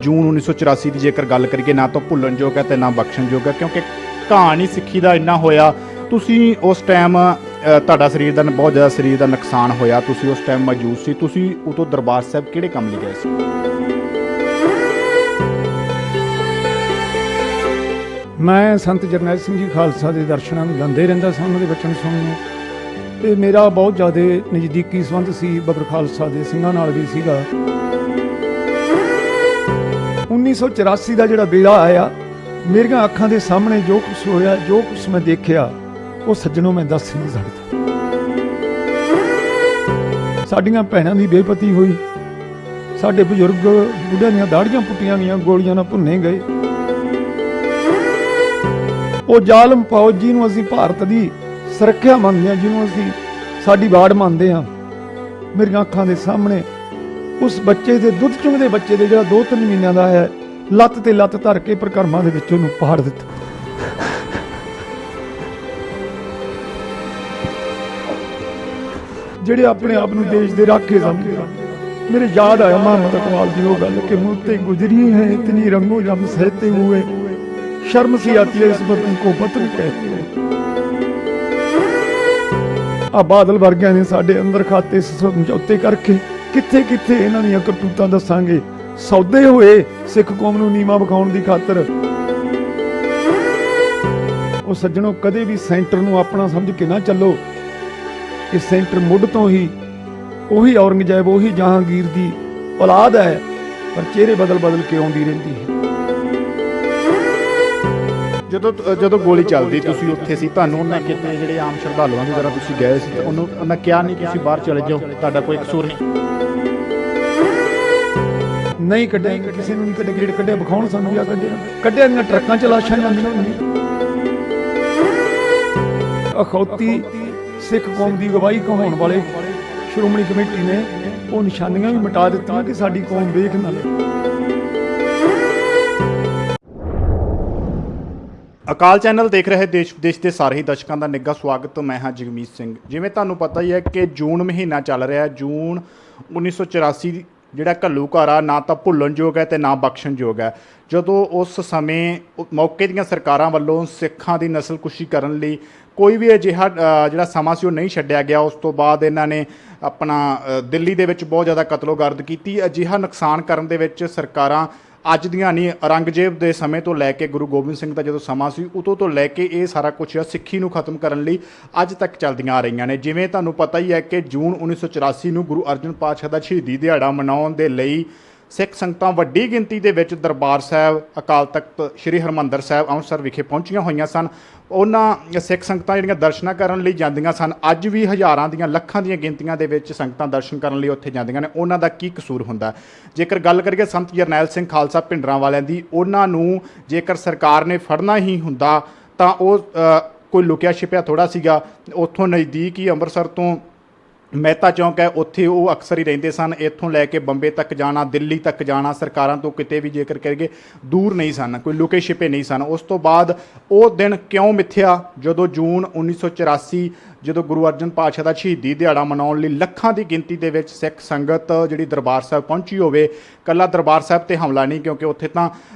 जून 1984 की जेकर गल करिए ना तो भुल्लणयोग है तो ना बख्शणयोग है, क्योंकि कहानी सिक्खी का इन्ना होया। तुसी उस टाइम तुहाडा शरीर का बहुत ज़्यादा शरीर का नुकसान होया, तुसी उस टाइम मौजूद सी। तुसी उदों दरबार साहब किहड़े काम लई गए सी? मैं संत जरनैल सिंह जी खालसा के दर्शनों में जाते रहता सा, उन्होंने बचन सुनने तो मेरा बहुत ज़्यादा नज़दीकी संबंध सी बबर खालसा के सिंघां नाल भी सीगा। 1984 का जिहड़ा बेड़ा आया, मेरिया अखां के सामने जो कुछ होया, जो कुछ मैं देखा, वो सज्जनों मैं दस नहीं सकता। साडियां भैणां दी बेपती हुई, साडे बजुर्ग बुढ़ियां दीयां दाड़ियां पुट्टियां गईयां, गोलियां नाल भुन्ने गए। वो जालम फौज जी नूं असीं भारत की सुरੱਖਿਆ ਮੰਨਦੇ ਹਾਂ, ਜਿਹਨੂੰ ਅਸੀਂ ਸਾਡੀ ਵਾੜ ਮੰਨਦੇ ਹਾਂ। ਮੇਰੀਆਂ ਅੱਖਾਂ ਦੇ ਸਾਹਮਣੇ ਉਸ ਬੱਚੇ ਦੇ ਦੁੱਧ ਚੁੰਘਦੇ ਬੱਚੇ ਦੇ ਜਿਹੜਾ 2-3 ਮਹੀਨਿਆਂ ਦਾ ਹੈ, ਲੱਤ ਤੇ ਲੱਤ ਧਰ ਕੇ ਪ੍ਰਕਰਮਾਂ ਦੇ ਵਿੱਚ ਉਹਨੂੰ ਪਾੜ ਦਿੱਤਾ। ਜਿਹੜੇ ਆਪਣੇ ਆਪ ਨੂੰ ਦੇਸ਼ ਦੇ ਰਾਖੇ ਸਮਝਦੇ, मेरे याद आया मोहम्मद इकबाल की वो गल कि मुझसे गुजरी है इतनी रंगो जम सहते हुए, शर्म सी आती है इस वतन को वतन कहते हैं। आ बादल वर्गिया ने साडे अंदर खाते समझौते करके किथे किथे इन्हां दीयां करतूतां दसांगे। सौदे होए सिख कौम नूं नीवा विखाउण दी खातर। ओ सज्जणों, कदे भी सेंटर नूं अपना समझ के ना चलो कि सेंटर मुੱਢ ਤੋਂ ही ਉਹੀ औरंगजेब ਉਹੀ जहांगीर ਦੀ औलाद है, पर चेहरे बदल बदल के आउंदी रहिंदी है। ਜਦੋਂ ਗੋਲੀ ਚੱਲਦੀ ਤੁਸੀਂ ਉੱਥੇ ਸੀ, ਤੁਹਾਨੂੰ ਉਹਨਾਂ ਕਿਤੇ ਜਿਹੜੇ ਆਮ ਸ਼ਰਧਾਲੂਆਂ ਦੀ ਤਰ੍ਹਾਂ ਤੁਸੀਂ ਗਏ ਸੀ, ਉਹਨਾਂ ਕਿਹਾ ਨਹੀਂ ਤੁਸੀਂ ਬਾਹਰ ਚਲੇ ਜਾਓ, ਤੁਹਾਡਾ ਕੋਈ ਕਸੂਰ ਨਹੀਂ ਕੱਢਿਆ, ਕਿਸੇ ਨੂੰ ਨਹੀਂ ਕੱਢਿਆ। ਗੇੜ ਕੱਢਿਆ ਵਿਖਾਉਣ ਸਾਨੂੰ ਜਾਂ ਕੱਢਿਆ ਦੀਆਂ ਟਰੱਕਾਂ ਚ ਲਾਸ਼ਾਂ ਜਾਂਦੀਆਂ ਹੁੰਦੀਆਂ। ਅਖੌਤੀ ਸਿੱਖ ਕੌਮ ਦੀ ਗਵਾਹੀ ਕਹਾਉਣ ਵਾਲੇ ਸ਼੍ਰੋਮਣੀ ਕਮੇਟੀ ਨੇ ਉਹ ਨਿਸ਼ਾਨੀਆਂ ਵੀ ਮਿਟਾ ਦਿੱਤੀਆਂ ਕਿ ਸਾਡੀ ਕੌਮ ਵੇਖ ਨਾ ਲਵੇ। ਅਕਾਲ ਚੈਨਲ ਦੇਖ ਰਹੇ ਦੇਸ਼ ਵਿਦੇਸ਼ ਦੇ ਸਾਰੇ ਹੀ ਦਰਸ਼ਕਾਂ ਦਾ ਨਿੱਘਾ ਸਵਾਗਤ। ਮੈਂ ਹਾਂ ਜਗਮੀਤ ਸਿੰਘ। ਜਿਵੇਂ ਤੁਹਾਨੂੰ ਪਤਾ ਹੀ ਹੈ ਕਿ ਜੂਨ ਮਹੀਨਾ ਚੱਲ ਰਿਹਾ। ਜੂਨ 1984 ਜਿਹੜਾ ਘੱਲੂਘਾਰਾ ਨਾ ਤਾਂ ਭੁੱਲਣਯੋਗ ਹੈ ਤੇ ਨਾ ਬਖਸ਼ਣਯੋਗ ਹੈ। ਜਦੋਂ ਉਸ ਸਮੇਂ ਮੌਕੇ ਦੀਆਂ ਸਰਕਾਰਾਂ ਵੱਲੋਂ ਸਿੱਖਾਂ ਦੀ ਨਸਲਕੁਸ਼ੀ ਕਰਨ ਲਈ ਕੋਈ ਵੀ ਅਜਿਹਾ ਜਿਹੜਾ ਸਮਾਂ ਸੀ ਉਹ ਨਹੀਂ ਛੱਡਿਆ ਗਿਆ। ਉਸ ਤੋਂ ਬਾਅਦ ਇਹਨਾਂ ਨੇ ਆਪਣਾ ਦਿੱਲੀ ਦੇ ਵਿੱਚ ਬਹੁਤ ਜ਼ਿਆਦਾ ਕਤਲੋਗਰਦ ਕੀਤੀ। ਅਜਿਹਾ ਨੁਕਸਾਨ ਕਰਨ ਦੇ ਵਿੱਚ ਸਰਕਾਰਾਂ ਅੱਜ ਦੀਆਂ ਨਹੀਂ, ਔਰੰਗਜ਼ੇਬ ਦੇ ਸਮੇਂ ਤੋਂ ਲੈ ਕੇ ਗੁਰੂ ਗੋਬਿੰਦ ਸਿੰਘ ਦਾ ਜਦੋਂ ਸਮਾਂ ਸੀ ਉਦੋਂ ਤੋਂ ਲੈ ਕੇ ਇਹ ਸਾਰਾ ਕੁਛ ਸਿੱਖੀ ਨੂੰ ਖਤਮ ਕਰਨ ਲਈ ਅੱਜ ਤੱਕ ਚੱਲਦੀਆਂ ਆ ਰਹੀਆਂ ਨੇ। ਜਿਵੇਂ ਤੁਹਾਨੂੰ ਪਤਾ ਹੀ ਹੈ ਕਿ ਜੂਨ 1984 ਨੂੰ ਗੁਰੂ ਅਰਜਨ ਪਾਤਸ਼ਾਹ ਦਾ ਸ਼ਹੀਦੀ ਦਿਹਾੜਾ ਮਨਾਉਣ ਦੇ ਲਈ ਸਿੱਖ ਸੰਗਤਾਂ ਵੱਡੀ ਗਿਣਤੀ ਦੇ ਵਿੱਚ ਦਰਬਾਰ ਸਾਹਿਬ ਅਕਾਲ ਤਖਤ ਸ੍ਰੀ ਹਰਿਮੰਦਰ ਸਾਹਿਬ ਅੰਮ੍ਰਿਤਸਰ ਵਿਖੇ ਪਹੁੰਚੀਆਂ ਹੋਈਆਂ ਸਨ। ਉਹਨਾਂ ਸਿੱਖ ਸੰਗਤਾਂ ਜਿਹੜੀਆਂ ਦਰਸ਼ਨਾਂ ਕਰਨ ਲਈ ਜਾਂਦੀਆਂ ਸਨ, ਅੱਜ ਵੀ ਹਜ਼ਾਰਾਂ ਦੀਆਂ ਲੱਖਾਂ ਦੀਆਂ ਗਿਣਤੀਆਂ ਦੇ ਵਿੱਚ ਸੰਗਤਾਂ ਦਰਸ਼ਨ ਕਰਨ ਲਈ ਉੱਥੇ ਜਾਂਦੀਆਂ ਨੇ। ਉਹਨਾਂ ਦਾ ਕੀ ਕਸੂਰ ਹੁੰਦਾ? ਜੇਕਰ ਗੱਲ ਕਰੀਏ ਸੰਤ ਜਰਨੈਲ ਸਿੰਘ ਖਾਲਸਾ ਭਿੰਡਰਾਂ ਵਾਲਿਆਂ ਦੀ, ਉਹਨਾਂ ਨੂੰ ਜੇਕਰ ਸਰਕਾਰ ਨੇ ਫੜਨਾ ਹੀ ਹੁੰਦਾ ਤਾਂ ਉਹ ਕੋਈ ਲੁਕਿਆ ਛਿਪਿਆ ਥੋੜ੍ਹਾ ਸੀਗਾ। ਉੱਥੋਂ ਨਜ਼ਦੀਕ ਹੀ ਅੰਮ੍ਰਿਤਸਰ ਤੋਂ ਮਹਿਤਾ ਚੌਂਕ ਹੈ, ਉੱਥੇ ਉਹ ਅਕਸਰ ਹੀ ਰਹਿੰਦੇ ਸਨ। ਇੱਥੋਂ ਲੈ ਕੇ ਬੰਬੇ ਤੱਕ ਜਾਣਾ, ਦਿੱਲੀ ਤੱਕ ਜਾਣਾ, ਸਰਕਾਰਾਂ ਤੋਂ ਕਿਤੇ ਵੀ ਜੇਕਰ ਕਰੀਏ ਦੂਰ ਨਹੀਂ ਸਨ, ਕੋਈ ਲੁਕੇ ਛਿਪੇ ਨਹੀਂ ਸਨ। ਉਸ ਤੋਂ ਬਾਅਦ ਉਹ ਦਿਨ ਕਿਉਂ ਮਿੱਥਿਆ ਜਦੋਂ ਜੂਨ 1984 ਜਦੋਂ ਗੁਰੂ ਅਰਜਨ ਪਾਤਸ਼ਾਹ ਦਾ ਸ਼ਹੀਦੀ ਦਿਹਾੜਾ ਮਨਾਉਣ ਲਈ ਲੱਖਾਂ ਦੀ ਗਿਣਤੀ ਦੇ ਵਿੱਚ ਸਿੱਖ ਸੰਗਤ ਜਿਹੜੀ ਦਰਬਾਰ ਸਾਹਿਬ ਪਹੁੰਚੀ ਹੋਵੇ। ਇਕੱਲਾ ਦਰਬਾਰ ਸਾਹਿਬ 'ਤੇ ਹਮਲਾ ਨਹੀਂ, ਕਿਉਂਕਿ ਉੱਥੇ ਤਾਂ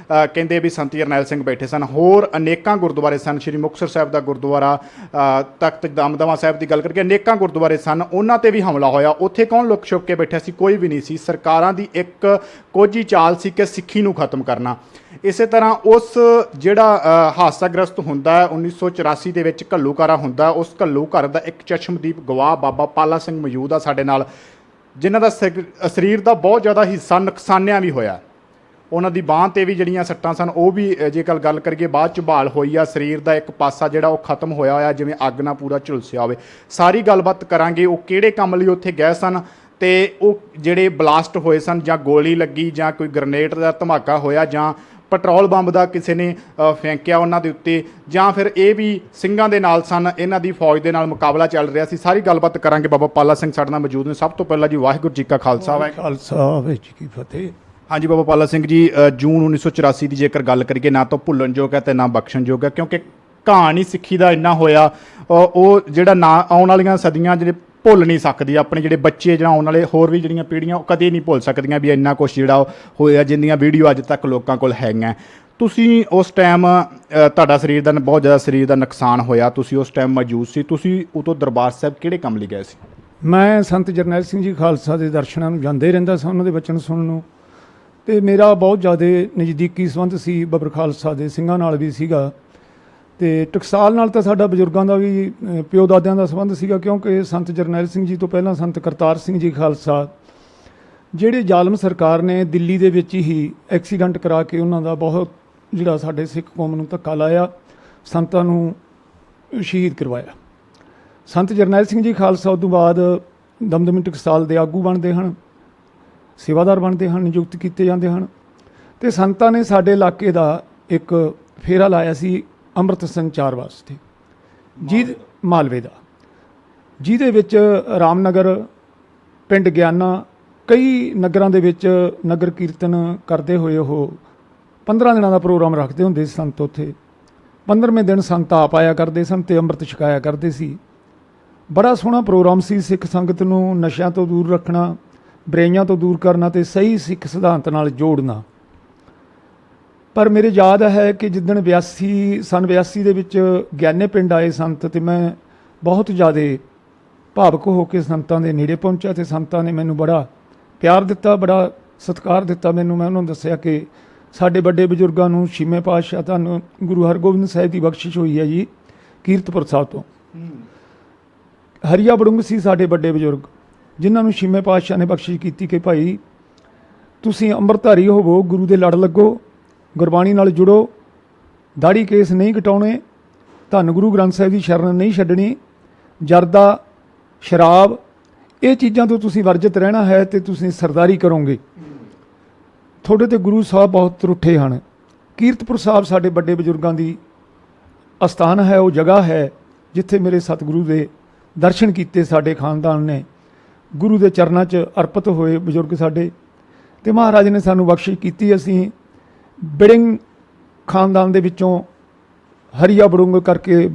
ਕਹਿੰਦੇ ਵੀ ਸੰਤ ਜਰਨੈਲ ਸਿੰਘ ਬੈਠੇ ਸਨ। ਹੋਰ ਅਨੇਕਾਂ ਗੁਰਦੁਆਰੇ ਸਨ। ਸ਼੍ਰੀ ਮੁਕਤਸਰ ਸਾਹਿਬ ਦਾ ਗੁਰਦੁਆਰਾ, ਤਖਤ ਦਮਦਮਾ ਸਾਹਿਬ ਦੀ ਗੱਲ ਕਰਕੇ ਅਨੇਕਾਂ ਗੁਰਦੁਆਰੇ ਸਨ, ਉਹਨਾਂ 'ਤੇ ਵੀ ਹਮਲਾ ਹੋਇਆ। ਉੱਥੇ ਕੌਣ ਲੁਕ ਛੁਪ ਕੇ ਬੈਠਿਆ ਸੀ? ਕੋਈ ਵੀ ਨਹੀਂ ਸੀ। ਸਰਕਾਰਾਂ ਦੀ ਇੱਕ ਕੋਝੀ ਚਾਲ ਸੀ ਕਿ ਸਿੱਖੀ ਨੂੰ ਖਤਮ ਕਰਨਾ। ਇਸੇ ਤਰ੍ਹਾਂ ਉਸ ਜਿਹੜਾ ਹਾਦਸਾਗ੍ਰਸਤ ਹੁੰਦਾ 1984 ਦੇ ਵਿੱਚ ਘੱਲੂਘਾਰਾ ਹੁੰਦਾ, ਉਸ ਘੱਲੂਘਾਰੇ ਦਾ ਇੱਕ ਚਸ਼ਮਦੀਪ ਗਵਾਹ ਬਾਬਾ ਪਾਲਾ ਸਿੰਘ ਮੌਜੂਦ ਆ ਸਾਡੇ ਨਾਲ, ਜਿਨ੍ਹਾਂ ਦਾ ਸਰੀਰ ਦਾ ਬਹੁਤ ਜ਼ਿਆਦਾ ਹਿੱਸਾ ਨੁਕਸਾਨਿਆ ਵੀ ਹੋਇਆ। ਉਹਨਾਂ ਦੀ ਬਾਂਹ 'ਤੇ ਵੀ ਜਿਹੜੀਆਂ ਸੱਟਾਂ ਸਨ ਉਹ ਵੀ ਜੇਕਰ ਗੱਲ ਕਰੀਏ ਬਾਅਦ 'ਚ ਬਹਾਲ ਹੋਈ ਆ। ਸਰੀਰ ਦਾ ਇੱਕ ਪਾਸਾ ਜਿਹੜਾ ਉਹ ਖਤਮ ਹੋਇਆ ਹੋਇਆ, ਜਿਵੇਂ ਅੱਗ ਨਾਲ ਪੂਰਾ ਝੁਲਸਿਆ ਹੋਵੇ। ਸਾਰੀ ਗੱਲਬਾਤ ਕਰਾਂਗੇ ਉਹ ਕਿਹੜੇ ਕੰਮ ਲਈ ਉੱਥੇ ਗਏ ਸਨ ਤੇ ਉਹ ਜਿਹੜੇ ਬਲਾਸਟ ਹੋਏ ਸਨ, ਜਾਂ ਗੋਲੀ ਲੱਗੀ, ਜਾਂ ਕੋਈ ਗ੍ਰਨੇਡ ਦਾ ਧਮਾਕਾ ਹੋਇਆ, ਜਾਂ ਪੈਟਰੋਲ ਬੰਬ ਦਾ ਕਿਸੇ ਨੇ ਫੈਂਕਿਆ ਉਹਨਾਂ ਦੇ ਉੱਤੇ, ਜਾਂ ਫਿਰ ਇਹ ਵੀ ਸਿੰਘਾਂ ਦੇ ਨਾਲ ਸਨ, ਇਹਨਾਂ ਦੀ ਫੌਜ ਦੇ ਨਾਲ ਮੁਕਾਬਲਾ ਚੱਲ ਰਿਹਾ ਸੀ। ਸਾਰੀ ਗੱਲਬਾਤ ਕਰਾਂਗੇ। ਬਾਬਾ ਪਾਲਾ ਸਿੰਘ ਸਾਡੇ ਨਾਲ ਮੌਜੂਦ ਨੇ। ਸਭ ਤੋਂ ਪਹਿਲਾਂ ਜੀ ਵਾਹਿਗੁਰੂ ਜੀ ਕਾ ਖਾਲਸਾ ਵਾਹਿਗੁਰੂ ਜੀ ਕੀ ਫਤਿਹ। ਹਾਂਜੀ ਬਾਬਾ ਪਾਲਾ ਸਿੰਘ ਜੀ, ਜੂਨ 1984 ਦੀ ਜੇਕਰ ਗੱਲ ਕਰੀਏ ਨਾ ਤਾਂ ਭੁੱਲਣਯੋਗ ਹੈ ਤੇ ਨਾ ਬਖਸ਼ਣਯੋਗ ਹੈ, ਕਿਉਂਕਿ ਕਹਾਣੀ ਸਿੱਖੀ ਦਾ ਇੰਨਾ ਹੋਇਆ। ਉਹ ਜਿਹੜਾ ਨਾ ਆਉਣ ਵਾਲੀਆਂ ਸਦੀਆਂ ਜਿਹੜੇ ਭੁੱਲ ਨਹੀਂ ਸਕਦੀ। ਆਪਣੇ ਜਿਹੜੇ ਬੱਚੇ ਜਾਂ ਆਉਣ ਵਾਲੇ ਹੋਰ ਵੀ ਜਿਹੜੀਆਂ ਪੀੜ੍ਹੀਆਂ ਉਹ ਕਦੇ ਨਹੀਂ ਭੁੱਲ ਸਕਦੀਆਂ ਵੀ ਇੰਨਾ ਕੁਛ ਜਿਹੜਾ ਉਹ ਹੋਇਆ, ਜਿੰਨੀਆਂ ਵੀਡੀਓ ਅੱਜ ਤੱਕ ਲੋਕਾਂ ਕੋਲ ਹੈਗੀਆਂ। ਤੁਸੀਂ ਉਸ ਟਾਈਮ ਤੁਹਾਡਾ ਸਰੀਰ ਦਾ ਬਹੁਤ ਜ਼ਿਆਦਾ ਸਰੀਰ ਦਾ ਨੁਕਸਾਨ ਹੋਇਆ, ਤੁਸੀਂ ਉਸ ਟਾਈਮ ਮੌਜੂਦ ਸੀ। ਤੁਸੀਂ ਉਦੋਂ ਦਰਬਾਰ ਸਾਹਿਬ ਕਿਹੜੇ ਕੰਮ ਲਈ ਗਏ ਸੀ? ਮੈਂ ਸੰਤ ਜਰਨੈਲ ਸਿੰਘ ਜੀ ਖਾਲਸਾ ਦੇ ਦਰਸ਼ਨਾਂ ਨੂੰ ਜਾਂਦੇ ਰਹਿੰਦਾ ਸਾਂ, ਉਹਨਾਂ ਦੇ ਬਚਨ ਸੁਣਨ ਨੂੰ, ਅਤੇ ਮੇਰਾ ਬਹੁਤ ਜ਼ਿਆਦਾ ਨਜ਼ਦੀਕੀ ਸੰਬੰਧ ਸੀ ਬੱਬਰ ਖਾਲਸਾ ਦੇ ਸਿੰਘਾਂ ਨਾਲ ਵੀ ਸੀਗਾ, ਅਤੇ ਟਕਸਾਲ ਨਾਲ ਤਾਂ ਸਾਡਾ ਬਜ਼ੁਰਗਾਂ ਦਾ ਵੀ ਪਿਓ ਦਾਦਿਆਂ ਦਾ ਸੰਬੰਧ ਸੀਗਾ, ਕਿਉਂਕਿ ਸੰਤ ਜਰਨੈਲ ਸਿੰਘ ਜੀ ਤੋਂ ਪਹਿਲਾਂ ਸੰਤ ਕਰਤਾਰ ਸਿੰਘ ਜੀ ਖਾਲਸਾ, ਜਿਹੜੇ ਜ਼ਾਲਮ ਸਰਕਾਰ ਨੇ ਦਿੱਲੀ ਦੇ ਵਿੱਚ ਹੀ ਐਕਸੀਡੈਂਟ ਕਰਾ ਕੇ ਉਹਨਾਂ ਦਾ ਬਹੁਤ ਜਿਹੜਾ ਸਾਡੇ ਸਿੱਖ ਕੌਮ ਨੂੰ ਧੱਕਾ ਲਾਇਆ, ਸੰਤਾਂ ਨੂੰ ਸ਼ਹੀਦ ਕਰਵਾਇਆ। ਸੰਤ ਜਰਨੈਲ ਸਿੰਘ ਜੀ ਖਾਲਸਾ ਉਸ ਤੋਂ ਬਾਅਦ ਦਮਦਮੀ ਟਕਸਾਲ ਦੇ ਆਗੂ ਬਣਦੇ ਹਨ, ਸੇਵਾਦਾਰ ਬਣਦੇ ਹਨ, ਨਿਯੁਕਤ ਕੀਤੇ ਜਾਂਦੇ ਹਨ, ਅਤੇ ਸੰਤਾਂ ਨੇ ਸਾਡੇ ਇਲਾਕੇ ਦਾ ਇੱਕ ਫੇਰਾ ਲਾਇਆ ਸੀ ਅੰਮ੍ਰਿਤ ਸੰਚਾਰ ਵਾਸਤੇ, ਮਾਲਵੇ ਦਾ, ਜਿਹਦੇ ਵਿੱਚ ਰਾਮਨਗਰ, ਪਿੰਡ ਗਿਆਨਾ, ਕਈ ਨਗਰਾਂ ਦੇ ਵਿੱਚ ਨਗਰ ਕੀਰਤਨ ਕਰਦੇ ਹੋਏ ਉਹ 15 ਦਿਨਾਂ ਦਾ ਪ੍ਰੋਗਰਾਮ ਰੱਖਦੇ ਹੁੰਦੇ ਸੀ ਸੰਤ। ਉੱਥੇ 15ਵੇਂ ਦਿਨ ਸੰਤ ਆਪ ਆਇਆ ਕਰਦੇ ਸਨ ਅਤੇ ਅੰਮ੍ਰਿਤ ਛਕਾਇਆ ਕਰਦੇ ਸੀ। ਬੜਾ ਸੋਹਣਾ ਪ੍ਰੋਗਰਾਮ ਸੀ। ਸਿੱਖ ਸੰਗਤ ਨੂੰ ਨਸ਼ਿਆਂ ਤੋਂ ਦੂਰ ਰੱਖਣਾ, ਬੁਰਾਈਆਂ ਤੋਂ ਦੂਰ ਕਰਨਾ ਅਤੇ ਸਹੀ ਸਿੱਖ ਸਿਧਾਂਤ ਨਾਲ ਜੋੜਨਾ। ਪਰ ਮੇਰੇ ਯਾਦ ਹੈ ਕਿ ਜਿੱਦਣ ਸੰਨ 82 ਦੇ ਵਿੱਚ ਗਿਆਨੇ ਪਿੰਡ ਆਏ ਸੰਤ, ਅਤੇ ਮੈਂ ਬਹੁਤ ਜ਼ਿਆਦਾ ਭਾਵੁਕ ਹੋ ਕੇ ਸੰਤਾਂ ਦੇ ਨੇੜੇ ਪਹੁੰਚਿਆ, ਅਤੇ ਸੰਤਾਂ ਨੇ ਮੈਨੂੰ ਬੜਾ ਪਿਆਰ ਦਿੱਤਾ, ਬੜਾ ਸਤਿਕਾਰ ਦਿੱਤਾ ਮੈਨੂੰ। ਮੈਂ ਉਹਨਾਂ ਨੂੰ ਦੱਸਿਆ ਕਿ ਸਾਡੇ ਵੱਡੇ ਬਜ਼ੁਰਗਾਂ ਨੂੰ ਛੇਵੇਂ ਪਾਤਸ਼ਾਹ ਤੁਹਾਨੂੰ ਗੁਰੂ ਹਰਗੋਬਿੰਦ ਸਾਹਿਬ ਦੀ ਬਖਸ਼ਿਸ਼ ਹੋਈ ਹੈ ਜੀ, ਕੀਰਤਪੁਰ ਸਾਹਿਬ ਤੋਂ। ਹਰੀਆ ਬੜੁੰਗ ਸੀ ਸਾਡੇ ਵੱਡੇ ਬਜ਼ੁਰਗ, ਜਿਨ੍ਹਾਂ ਨੂੰ ਛੇਵੇਂ ਪਾਤਸ਼ਾਹ ਨੇ ਬਖਸ਼ਿਸ਼ ਕੀਤੀ ਕਿ ਭਾਈ ਤੁਸੀਂ ਅੰਮ੍ਰਿਤਧਾਰੀ ਹੋਵੋ, ਗੁਰੂ ਦੇ ਲੜ ਲੱਗੋ, ਗੁਰਬਾਣੀ ਨਾਲ ਜੁੜੋ, ਦਾੜੀ ਕੇਸ ਨਹੀਂ ਕਟਾਉਣੇ, ਧੰਨ ਗੁਰੂ ਗ੍ਰੰਥ ਸਾਹਿਬ ਦੀ ਸ਼ਰਨ ਨਹੀਂ ਛੱਡਣੀ, ਜਰਦਾ, ਸ਼ਰਾਬ, ਇਹ ਚੀਜ਼ਾਂ ਤੋਂ ਤੁਸੀਂ ਵਰਜਿਤ ਰਹਿਣਾ ਹੈ, ਅਤੇ ਤੁਸੀਂ ਸਰਦਾਰੀ ਕਰੋਗੇ। ਤੁਹਾਡੇ ਤੇ ਗੁਰੂ ਸਾਹਿਬ ਬਹੁਤ ਰੁੱਠੇ ਹਨ। ਕੀਰਤਪੁਰ ਸਾਹਿਬ ਸਾਡੇ ਵੱਡੇ ਬਜ਼ੁਰਗਾਂ ਦੀ ਅਸਥਾਨ ਹੈ, ਉਹ ਜਗ੍ਹਾ ਹੈ ਜਿੱਥੇ ਮੇਰੇ ਸਤਿਗੁਰੂ ਦੇ ਦਰਸ਼ਨ ਕੀਤੇ ਸਾਡੇ ਖਾਨਦਾਨ ਨੇ, ਗੁਰੂ ਦੇ ਚਰਨਾਂ 'ਚ ਅਰਪਿਤ ਹੋਏ ਬਜ਼ੁਰਗ ਸਾਡੇ, ਅਤੇ ਮਹਾਰਾਜ ਨੇ ਸਾਨੂੰ ਬਖਸ਼ਿਸ਼ ਕੀਤੀ। ਅਸੀਂ ਬਿੜਿੰਗ ਖਾਨਦਾਨ ਦੇ ਵਿੱਚੋਂ ਹਰੀਆ ਬੜੁੰਗ ਕਰਕੇ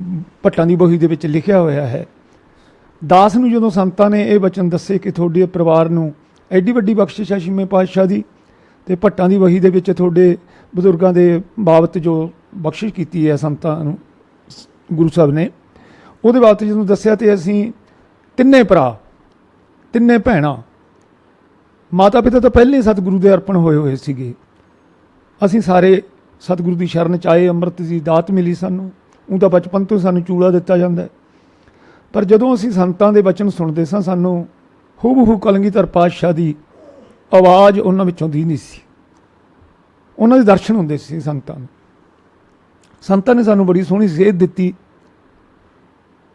ਭੱਟਾਂ ਦੀ ਬੋਹੀ ਦੇ ਵਿੱਚ ਲਿਖਿਆ ਹੋਇਆ ਹੈ। ਦਾਸ ਨੂੰ ਜਦੋਂ ਸੰਤਾਂ ਨੇ ਇਹ ਵਚਨ ਦੱਸੇ ਕਿ ਤੁਹਾਡੇ ਪਰਿਵਾਰ ਨੂੰ ਐਡੀ ਵੱਡੀ ਬਖਸ਼ਿਸ਼ ਹੈ ਛੇਵੇਂ ਪਾਤਸ਼ਾਹ ਦੀ, ਅਤੇ ਭੱਟਾਂ ਦੀ ਵਹੀ ਦੇ ਵਿੱਚ ਤੁਹਾਡੇ ਬਜ਼ੁਰਗਾਂ ਦੇ ਬਾਬਤ ਜੋ ਬਖਸ਼ਿਸ਼ ਕੀਤੀ ਹੈ ਸੰਤਾਂ ਨੂੰ ਗੁਰੂ ਸਾਹਿਬ ਨੇ, ਉਹਦੇ ਬਾਬਤ ਜਦੋਂ ਦੱਸਿਆ, ਅਤੇ ਅਸੀਂ ਤਿੰਨੇ ਭਰਾ, ਤਿੰਨੇ ਭੈਣਾਂ, ਮਾਤਾ ਪਿਤਾ ਤਾਂ ਪਹਿਲਾਂ ਹੀ ਸਤਿਗੁਰੂ ਦੇ ਅਰਪਣ ਹੋਏ ਹੋਏ ਸੀਗੇ, ਅਸੀਂ ਸਾਰੇ ਸਤਿਗੁਰੂ ਦੀ ਸ਼ਰਨ 'ਚ ਆਏ। ਅੰਮ੍ਰਿਤ ਦੀ ਦਾਤ ਮਿਲੀ ਸਾਨੂੰ, ਉਹ ਤਾਂ ਬਚਪਨ ਤੋਂ ਸਾਨੂੰ ਚੂੜਾ ਦਿੱਤਾ ਜਾਂਦਾ, ਪਰ ਜਦੋਂ ਅਸੀਂ ਸੰਤਾਂ ਦੇ ਵਚਨ ਸੁਣਦੇ ਸਾਂ, ਸਾਨੂੰ ਹੂਬਹੂ ਕਲਗੀਧਰ ਪਾਤਸ਼ਾਹ ਦੀ ਆਵਾਜ਼ ਉਹਨਾਂ ਵਿੱਚੋਂ ਦੀ ਨਹੀਂ ਸੀ, ਉਹਨਾਂ ਦੇ ਦਰਸ਼ਨ ਹੁੰਦੇ ਸੀ ਸੰਤਾਂ ਨੂੰ। ਸੰਤਾਂ ਨੇ ਸਾਨੂੰ ਬੜੀ ਸੋਹਣੀ ਸੇਧ ਦਿੱਤੀ,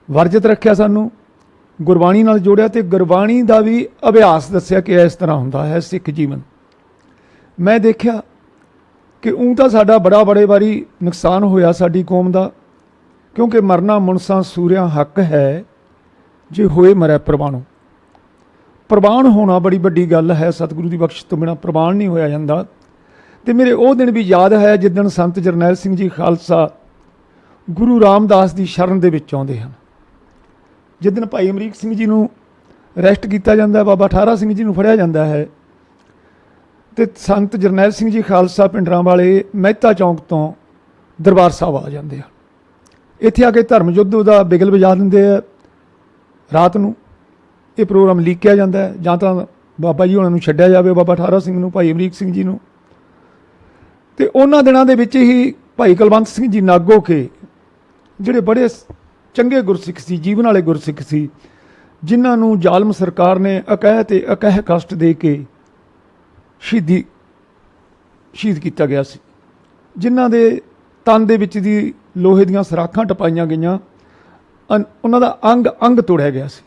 ਵਰਜਿਤ ਰੱਖਿਆ, ਸਾਨੂੰ ਗੁਰਬਾਣੀ ਨਾਲ ਜੋੜਿਆ, ਅਤੇ ਗੁਰਬਾਣੀ ਦਾ ਵੀ ਅਭਿਆਸ ਦੱਸਿਆ ਕਿ ਇਸ ਤਰ੍ਹਾਂ ਹੁੰਦਾ ਹੈ ਸਿੱਖ ਜੀਵਨ। ਮੈਂ ਦੇਖਿਆ ਕਿ ਊਂ ਤਾਂ ਸਾਡਾ ਬੜੇ ਵਾਰੀ ਨੁਕਸਾਨ ਹੋਇਆ ਸਾਡੀ ਕੌਮ ਦਾ, ਕਿਉਂਕਿ ਮਰਨਾ ਮੁਨਸਾਂ ਸੂਰਿਆਂ ਹੱਕ ਹੈ, ਜੇ ਹੋਏ ਮਰੈ ਪ੍ਰਵਾਨੋ। ਪ੍ਰਵਾਨ ਹੋਣਾ ਬੜੀ ਵੱਡੀ ਗੱਲ ਹੈ, ਸਤਿਗੁਰੂ ਦੀ ਬਖਸ਼ਿਸ਼ ਤੋਂ ਬਿਨਾਂ ਪ੍ਰਵਾਨ ਨਹੀਂ ਹੋਇਆ ਜਾਂਦਾ। ਅਤੇ ਮੇਰੇ ਉਹ ਦਿਨ ਵੀ ਯਾਦ ਹੈ ਜਿੱਦਣ ਸੰਤ ਜਰਨੈਲ ਸਿੰਘ ਜੀ ਖਾਲਸਾ ਗੁਰੂ ਰਾਮਦਾਸ ਦੀ ਸ਼ਰਨ ਦੇ ਵਿੱਚ ਆਉਂਦੇ ਹਨ, ਜਿੱਦਣ ਭਾਈ ਅਮਰੀਕ ਸਿੰਘ ਜੀ ਨੂੰ ਅਰੈਸਟ ਕੀਤਾ ਜਾਂਦਾ, ਬਾਬਾ ਠਾਰਾ ਸਿੰਘ ਜੀ ਨੂੰ ਫੜਿਆ ਜਾਂਦਾ ਹੈ, ਅਤੇ ਸੰਤ ਜਰਨੈਲ ਸਿੰਘ ਜੀ ਖਾਲਸਾ ਪਿੰਡਰਾਂ ਵਾਲੇ ਮਹਿਤਾ ਚੌਂਕ ਤੋਂ ਦਰਬਾਰ ਸਾਹਿਬ ਆ ਜਾਂਦੇ ਹਨ। ਇੱਥੇ ਆ ਕੇ ਧਰਮ ਯੁੱਧ ਦਾ ਬਿਗਲ ਵਜਾ ਦਿੰਦੇ ਆ। ਰਾਤ ਨੂੰ ਇਹ ਪ੍ਰੋਗਰਾਮ ਲੀਕਿਆ ਜਾਂਦਾ ਹੈ, ਜਾਂ ਤਾਂ ਬਾਬਾ ਜੀ ਉਹਨਾਂ ਨੂੰ ਛੱਡਿਆ ਜਾਵੇ, ਬਾਬਾ ਠਾਰਾ ਸਿੰਘ ਨੂੰ, ਭਾਈ ਅਮਰੀਕ ਸਿੰਘ ਜੀ ਨੂੰ। ਅਤੇ ਉਹਨਾਂ ਦਿਨਾਂ ਦੇ ਵਿੱਚ ਹੀ ਭਾਈ ਕੁਲਵੰਤ ਸਿੰਘ ਜੀ ਨਾਗੋ ਕੇ, ਜਿਹੜੇ ਬੜੇ ਚੰਗੇ ਗੁਰਸਿੱਖ ਸੀ, ਜੀਵਨ ਵਾਲੇ ਗੁਰਸਿੱਖ ਸੀ, ਜਿਨ੍ਹਾਂ ਨੂੰ ਜ਼ਾਲਮ ਸਰਕਾਰ ਨੇ ਅਕਹਿ ਤੇ ਅਕਹਿ ਕਸ਼ਟ ਦੇ ਕੇ ਸ਼ਹੀਦ ਕੀਤਾ ਗਿਆ ਸੀ, ਜਿਨ੍ਹਾਂ ਦੇ ਤਨ ਦੇ ਵਿੱਚ ਦੀ ਲੋਹੇ ਦੀਆਂ ਸਰਾਖਾਂ ਟਪਾਈਆਂ ਗਈਆਂ, ਉਹਨਾਂ ਦਾ ਅੰਗ ਤੋੜਿਆ ਗਿਆ ਸੀ।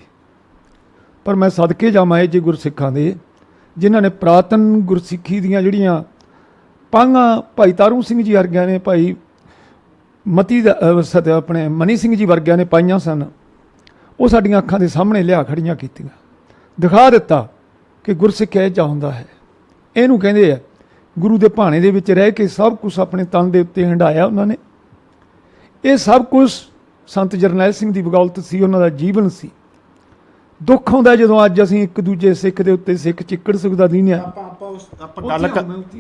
ਪਰ ਮੈਂ ਸਦਕੇ ਜਾਵਾਂ ਇਹ ਜੇ ਗੁਰਸਿੱਖਾਂ ਦੇ, ਜਿਨ੍ਹਾਂ ਨੇ ਪੁਰਾਤਨ ਗੁਰਸਿੱਖੀ ਦੀਆਂ ਜਿਹੜੀਆਂ ਪਾਂਘਾਂ ਭਾਈ ਤਾਰੂ ਸਿੰਘ ਜੀ ਵਰਗਿਆਂ ਨੇ, ਭਾਈ ਆਪਣੇ ਮਨੀ ਸਿੰਘ ਜੀ ਵਰਗਿਆਂ ਨੇ ਪਾਈਆਂ ਸਨ, ਉਹ ਸਾਡੀਆਂ ਅੱਖਾਂ ਦੇ ਸਾਹਮਣੇ ਲਿਆ ਖੜੀਆਂ ਕੀਤੀਆਂ, ਦਿਖਾ ਦਿੱਤਾ ਕਿ ਗੁਰਸਿੱਖ ਇਹ ਜਿਹਾ ਹੁੰਦਾ ਹੈ। ਇਹਨੂੰ ਕਹਿੰਦੇ ਆ ਗੁਰੂ ਦੇ ਭਾਣੇ ਦੇ ਵਿੱਚ ਰਹਿ ਕੇ ਸਭ ਕੁਛ ਆਪਣੇ ਤਨ ਦੇ ਉੱਤੇ ਹੰਢਾਇਆ ਉਹਨਾਂ ਨੇ। ਇਹ ਸਭ ਕੁਛ ਸੰਤ ਜਰਨੈਲ ਸਿੰਘ ਦੀ ਬਗੌਲਤ ਸੀ, ਉਹਨਾਂ ਦਾ ਜੀਵਨ ਸੀ। ਦੁੱਖ ਆਉਂਦਾ ਜਦੋਂ ਅੱਜ ਅਸੀਂ ਇੱਕ ਦੂਜੇ ਸਿੱਖ ਦੇ ਉੱਤੇ ਸਿੱਖ ਚਿੱਕੜ ਸੁੱਟਦਾ ਨਹੀਂ ਆ। ਆਪਾਂ ਗੱਲ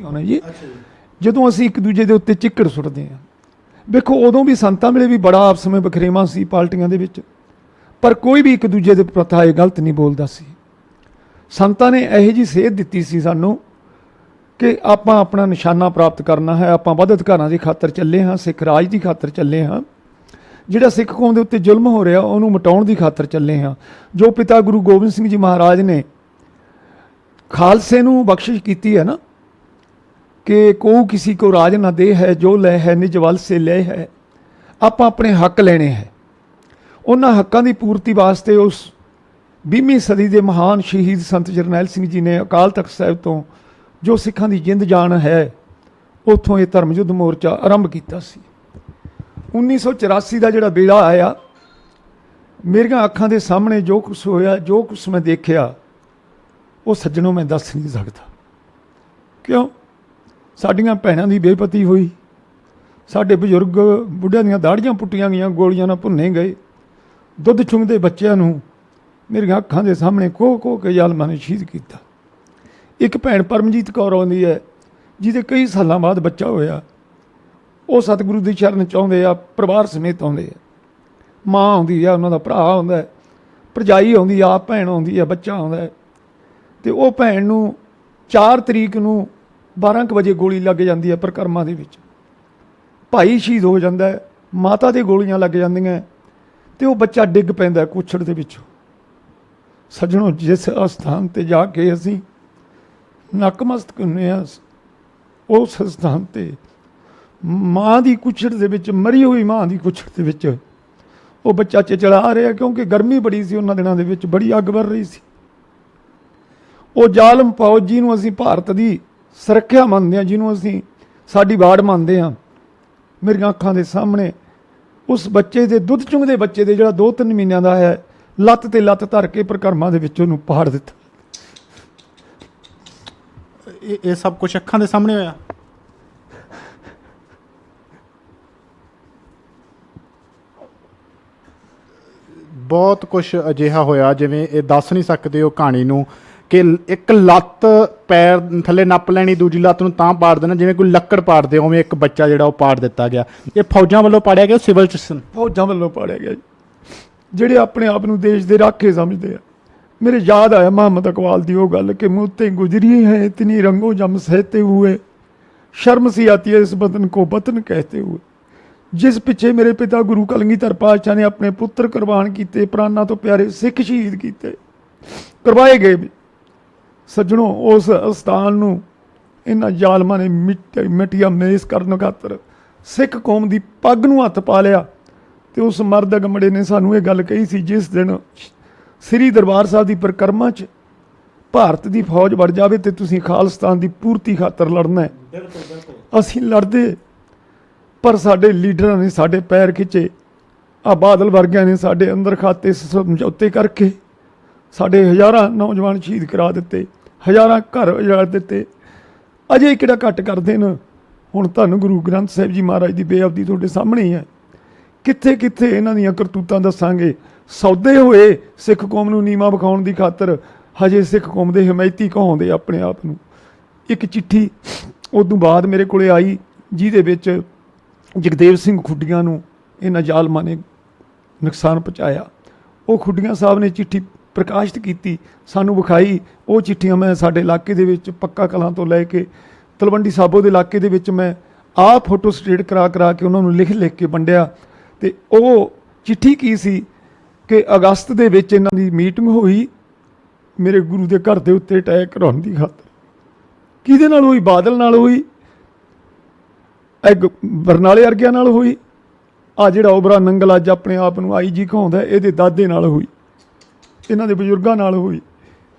ਹੋਣਾ ਜੀ, ਜਦੋਂ ਅਸੀਂ ਇੱਕ ਦੂਜੇ ਦੇ ਉੱਤੇ ਚਿੱਕੜ ਸੁੱਟਦੇ ਹਾਂ। ਵੇਖੋ ਉਦੋਂ ਵੀ ਸੰਤਾਂ ਵੇਲੇ ਵੀ ਬੜਾ ਆਪਸ ਵਿੱਚ ਬਖਰੇਵਾਂ ਸੀ ਪਾਰਟੀਆਂ ਦੇ ਵਿੱਚ, ਪਰ ਕੋਈ ਵੀ ਇੱਕ ਦੂਜੇ ਦੇ ਪ੍ਰਥਾ ਇਹ ਗਲਤ ਨਹੀਂ ਬੋਲਦਾ ਸੀ। ਸੰਤਾਂ ਨੇ ਇਹੋ ਜਿਹੀ ਸੇਧ ਦਿੱਤੀ ਸੀ ਸਾਨੂੰ ਕਿ ਆਪਾਂ ਆਪਣਾ ਨਿਸ਼ਾਨਾ ਪ੍ਰਾਪਤ ਕਰਨਾ ਹੈ। ਆਪਾਂ ਵੱਧ ਅਧਿਕਾਰਾਂ ਦੀ ਖਾਤਰ ਚੱਲੇ ਹਾਂ, ਸਿੱਖ ਰਾਜ ਦੀ ਖਾਤਰ ਚੱਲੇ ਹਾਂ। ਜਿਹੜਾ ਸਿੱਖ ਕੌਮ ਦੇ ਉੱਤੇ ਜ਼ੁਲਮ ਹੋ ਰਿਹਾ ਉਹਨੂੰ ਮਿਟਾਉਣ ਦੀ ਖਾਤਰ ਚੱਲੇ ਹਾਂ। ਜੋ ਪਿਤਾ ਗੁਰੂ ਗੋਬਿੰਦ ਸਿੰਘ ਜੀ ਮਹਾਰਾਜ ਨੇ ਖਾਲਸੇ ਨੂੰ ਬਖਸ਼ਿਸ਼ ਕੀਤੀ ਹੈ ਨਾ ਕਿ ਕੋ ਕਿਸੇ ਕੋ ਰਾਜ ਨਾ ਦੇ ਹੈ, ਜੋ ਲੈ ਹੈ ਨਿਜ ਵੱਲ ਸੇ ਲੈ ਹੈ। ਆਪਾਂ ਆਪਣੇ ਹੱਕ ਲੈਣੇ ਹੈ। ਉਹਨਾਂ ਹੱਕਾਂ ਦੀ ਪੂਰਤੀ ਵਾਸਤੇ ਉਸ 20ਵੀਂ ਸਦੀ ਦੇ ਮਹਾਨ ਸ਼ਹੀਦ ਸੰਤ ਜਰਨੈਲ ਸਿੰਘ ਜੀ ਨੇ ਅਕਾਲ ਤਖਤ ਸਾਹਿਬ ਤੋਂ ਜੋ ਸਿੱਖਾਂ ਦੀ ਜਿੰਦ ਜਾਨ ਹੈ ਉੱਥੋਂ ਇਹ ਧਰਮ ਯੁੱਧ ਮੋਰਚਾ ਆਰੰਭ ਕੀਤਾ ਸੀ। 1984 ਦਾ ਜਿਹੜਾ ਵੇਲਾ ਆਇਆ, ਮੇਰੀਆਂ ਅੱਖਾਂ ਦੇ ਸਾਹਮਣੇ ਜੋ ਕੁਛ ਹੋਇਆ, ਜੋ ਕੁਛ ਮੈਂ ਦੇਖਿਆ, ਉਹ ਸੱਜਣੋਂ ਮੈਂ ਦੱਸ ਨਹੀਂ ਸਕਦਾ। ਕਿਉਂ? ਸਾਡੀਆਂ ਭੈਣਾਂ ਦੀ ਬੇਪਤੀ ਹੋਈ, ਸਾਡੇ ਬਜ਼ੁਰਗ ਬੁੱਢਿਆਂ ਦੀਆਂ ਦਾੜੀਆਂ ਪੁੱਟੀਆਂ ਗਈਆਂ, ਗੋਲੀਆਂ ਨਾਲ ਭੁੰਨੇ ਗਏ, ਦੁੱਧ ਚੁੰਗਦੇ ਬੱਚਿਆਂ ਨੂੰ ਮੇਰੀਆਂ ਅੱਖਾਂ ਦੇ ਸਾਹਮਣੇ ਕੋਹ ਕੇ ਜ਼ਾਲਮਾਂ ਨੇ ਸ਼ਹੀਦ ਕੀਤਾ। ਇੱਕ ਭੈਣ ਪਰਮਜੀਤ ਕੌਰ ਆਉਂਦੀ ਹੈ ਜਿਹਦੇ ਕਈ ਸਾਲਾਂ ਬਾਅਦ ਬੱਚਾ ਹੋਇਆ। ਉਹ ਸਤਿਗੁਰੂ ਦੀ ਸ਼ਰਨ ਚਾਹੁੰਦੇ ਆ, ਪਰਿਵਾਰ ਸਮੇਤ ਆਉਂਦੇ ਆ। ਮਾਂ ਆਉਂਦੀ ਆ, ਉਹਨਾਂ ਦਾ ਭਰਾ ਆਉਂਦਾ, ਭਰਜਾਈ ਆਉਂਦੀ ਆ, ਆਪ ਭੈਣ ਆਉਂਦੀ ਆ, ਬੱਚਾ ਆਉਂਦਾ। ਅਤੇ ਉਹ ਭੈਣ ਨੂੰ 4 ਤਰੀਕ ਨੂੰ 12 ਕੁ ਵਜੇ ਗੋਲੀ ਲੱਗ ਜਾਂਦੀ ਹੈ ਪਰਿਕਰਮਾ ਦੇ ਵਿੱਚ। ਭਾਈ ਸ਼ਹੀਦ ਹੋ ਜਾਂਦਾ ਹੈ, ਮਾਤਾ ਦੇ ਗੋਲੀਆਂ ਲੱਗ ਜਾਂਦੀਆਂ ਅਤੇ ਉਹ ਬੱਚਾ ਡਿੱਗ ਪੈਂਦਾ ਕੁੱਛੜ ਦੇ ਵਿੱਚੋਂ। ਸੱਜਣੋਂ, ਜਿਸ ਅਸਥਾਨ 'ਤੇ ਜਾ ਕੇ ਅਸੀਂ ਨਕਮਸਤਕ ਹੁੰਦੇ ਹਾਂ, ਉਸ ਸਥਾਨ 'ਤੇ ਮਾਂ ਦੀ ਕੁੱਛੜ ਦੇ ਵਿੱਚ, ਮਰੀ ਹੋਈ ਮਾਂ ਦੀ ਕੁੱਛੜ ਦੇ ਵਿੱਚ ਉਹ ਬੱਚਾ ਚਚਲਾ ਰਿਹਾ, ਕਿਉਂਕਿ ਗਰਮੀ ਬੜੀ ਸੀ ਉਹਨਾਂ ਦਿਨਾਂ ਦੇ ਵਿੱਚ, ਬੜੀ ਅੱਗ ਵਰ ਰਹੀ ਸੀ। ਉਹ ਜ਼ਾਲਮ ਫੌਜ ਜਿਹਨੂੰ ਅਸੀਂ ਭਾਰਤ ਦੀ ਸੁਰੱਖਿਆ ਮੰਨਦੇ ਹਾਂ, ਜਿਹਨੂੰ ਅਸੀਂ ਸਾਡੀ ਵਾੜ ਮੰਨਦੇ ਹਾਂ, ਮੇਰੀਆਂ ਅੱਖਾਂ ਦੇ ਸਾਹਮਣੇ ਉਸ ਬੱਚੇ ਦੇ, ਦੁੱਧ ਚੁੰਗਦੇ ਬੱਚੇ ਦੇ, ਜਿਹੜਾ 2-3 ਮਹੀਨਿਆਂ ਦਾ ਹੈ, ਲੱਤ ਤੇ ਲੱਤ ਧਰ ਕੇ ਪਰਿਕਰਮਾ ਦੇ ਵਿੱਚ ਉਹਨੂੰ ਪਾੜ ਦਿੱਤਾ। ਇਹ ਸਭ ਕੁਝ ਅੱਖਾਂ ਦੇ ਸਾਹਮਣੇ ਹੋਇਆ। ਬਹੁਤ ਕੁਝ ਅਜਿਹਾ ਹੋਇਆ ਜਿਵੇਂ ਇਹ ਦੱਸ ਨਹੀਂ ਸਕਦੇ ਉਹ ਕਹਾਣੀ ਨੂੰ, ਕਿ ਇੱਕ ਲੱਤ ਪੈਰ ਥੱਲੇ ਨੱਪ ਲੈਣੀ, ਦੂਜੀ ਲੱਤ ਨੂੰ ਤਾਂ ਪਾੜ ਦੇਣਾ ਜਿਵੇਂ ਕੋਈ ਲੱਕੜ ਪਾੜਦੇ, ਉਵੇਂ ਇੱਕ ਬੱਚਾ ਜਿਹੜਾ ਉਹ ਪਾੜ ਦਿੱਤਾ ਗਿਆ। ਇਹ ਫੌਜਾਂ ਵੱਲੋਂ ਪਾੜਿਆ ਗਿਆ, ਸਿਵਲ ਚ ਫੌਜਾਂ ਵੱਲੋਂ ਪਾੜਿਆ ਗਿਆ ਜੀ, ਜਿਹੜੇ ਆਪਣੇ ਆਪ ਨੂੰ ਦੇਸ਼ ਦੇ ਰਾਖੇ ਸਮਝਦੇ ਆ। ਮੇਰੇ ਯਾਦ ਆਇਆ ਮੁਹੰਮਦ ਇਕਬਾਲ ਦੀ ਉਹ ਗੱਲ ਕਿ ਮੁੱਤੇ ਗੁਜ਼ਰੀ ਹੈ ਇਤਨੀ ਰੰਗੋ ਜਮ ਸਹਿਤੇ हुए, शर्म सी आती है इस वतन को वतन कहते हुए। जिस पिछे मेरे पिता गुरु कलगीधर पातशाह ने अपने पुत्र कुर्बान किए, प्राणा तो प्यारे सिख शहीद किए, करवाए गए। सज्जणों, उस अस्थान ਨੂੰ ਇਹਨਾਂ ਜ਼ਾਲਮਾਂ ਨੇ ਮਿੱਟੀਆ ਮੇਜ਼ ਕਰਨ ਖਾਤਰ ਸਿੱਖ ਕੌਮ ਦੀ ਪੱਗ ਨੂੰ ਹੱਥ ਪਾ ਲਿਆ। ਤੇ ਉਸ ਮਰਦ ਅਗਮੜੇ ਨੇ ਸਾਨੂੰ ਇਹ ਗੱਲ ਕਹੀ ਸੀ, ਜਿਸ ਦਿਨ ਸ੍ਰੀ ਦਰਬਾਰ ਸਾਹਿਬ ਦੀ ਪਰਿਕਰਮਾ 'ਚ ਭਾਰਤ ਦੀ ਫੌਜ ਵੜ ਜਾਵੇ ਤੇ ਤੁਸੀਂ ਖਾਲਿਸਤਾਨ ਦੀ ਪੂਰਤੀ ਖਾਤਰ ਲੜਨਾ ਹੈ। ਅਸੀਂ ਲੜਦੇ, ਪਰ ਸਾਡੇ ਲੀਡਰਾਂ ਨੇ ਸਾਡੇ ਪੈਰ ਖਿੱਚੇ। ਆ ਬਾਦਲ ਵਰਗਿਆਂ ਨੇ ਸਾਡੇ ਅੰਦਰ ਖਾਤੇ ਸਮਝੌਤੇ ਕਰਕੇ ਸਾਡੇ ਹਜ਼ਾਰਾਂ ਨੌਜਵਾਨ ਸ਼ਹੀਦ ਕਰਾ ਦਿੱਤੇ, ਹਜ਼ਾਰਾਂ ਘਰ ਉਜਾੜ ਦਿੱਤੇ। ਅਜੇ ਕਿਹੜਾ ਘੱਟ ਕਰਦੇ ਨੇ। ਹੁਣ ਧੰਨ ਗੁਰੂ ਗ੍ਰੰਥ ਸਾਹਿਬ ਜੀ ਮਹਾਰਾਜ ਦੀ ਬੇਅਬਦੀ ਤੁਹਾਡੇ ਸਾਹਮਣੇ ਹੀ ਹੈ। ਕਿੱਥੇ ਕਿੱਥੇ ਇਹਨਾਂ ਦੀਆਂ ਕਰਤੂਤਾਂ ਦੱਸਾਂਗੇ। ਸੌਦੇ ਹੋਏ ਸਿੱਖ ਕੌਮ ਨੂੰ ਨੀਵਾਂ ਵਿਖਾਉਣ ਦੀ ਖਾਤਰ ਹਜੇ ਸਿੱਖ ਕੌਮ ਦੇ ਹਮਾਇਤੀ ਕਹਾਉਂਦੇ ਆਪਣੇ ਆਪ ਨੂੰ। ਇੱਕ ਚਿੱਠੀ ਉਦੋਂ ਬਾਅਦ ਮੇਰੇ ਕੋਲੇ ਆਈ, ਜਿਹਦੇ ਵਿੱਚ ਜਗਦੇਵ ਸਿੰਘ ਖੁੱਡੀਆਂ ਨੂੰ ਇਹਨਾਂ ਜ਼ਾਲਮਾਂ ਨੇ ਨੁਕਸਾਨ ਪਹੁੰਚਾਇਆ। ਉਹ ਖੁੱਡੀਆਂ ਸਾਹਿਬ ਨੇ ਚਿੱਠੀ ਪ੍ਰਕਾਸ਼ਿਤ ਕੀਤੀ, ਸਾਨੂੰ ਵਿਖਾਈ। ਉਹ ਚਿੱਠੀਆਂ ਮੈਂ ਸਾਡੇ ਇਲਾਕੇ ਦੇ ਵਿੱਚ ਪੱਕਾ ਕਲਾਂ ਤੋਂ ਲੈ ਕੇ ਤਲਵੰਡੀ ਸਾਬੋ ਦੇ ਇਲਾਕੇ ਦੇ ਵਿੱਚ ਮੈਂ ਆਪ ਫੋਟੋ ਸਟੇਟ ਕਰਾ ਕੇ ਉਹਨਾਂ ਨੂੰ ਲਿਖ ਕੇ ਵੰਡਿਆ। ਅਤੇ ਉਹ ਚਿੱਠੀ ਕੀ ਸੀ ਕਿ ਅਗਸਤ ਦੇ ਵਿੱਚ ਇਹਨਾਂ ਦੀ ਮੀਟਿੰਗ ਹੋਈ ਮੇਰੇ ਗੁਰੂ ਦੇ ਘਰ ਦੇ ਉੱਤੇ ਅਟੈਕ ਕਰਾਉਣ ਦੀ ਖਾਤਰ। ਕਿਹਦੇ ਨਾਲ ਹੋਈ? ਬਾਦਲ ਨਾਲ ਹੋਈ, ਇੱਕ ਬਰਨਾਲੇ ਵਰਗਿਆਂ ਨਾਲ ਹੋਈ। ਆ ਜਿਹੜਾ ਓਬਰਾ ਨੰਗਲ ਅੱਜ ਆਪਣੇ ਆਪ ਨੂੰ IG ਕਹਾਉਂਦਾ, ਇਹਦੇ ਦਾਦੇ ਨਾਲ ਹੋਈ, ਇਹਨਾਂ ਦੇ ਬਜ਼ੁਰਗਾਂ ਨਾਲ ਹੋਈ।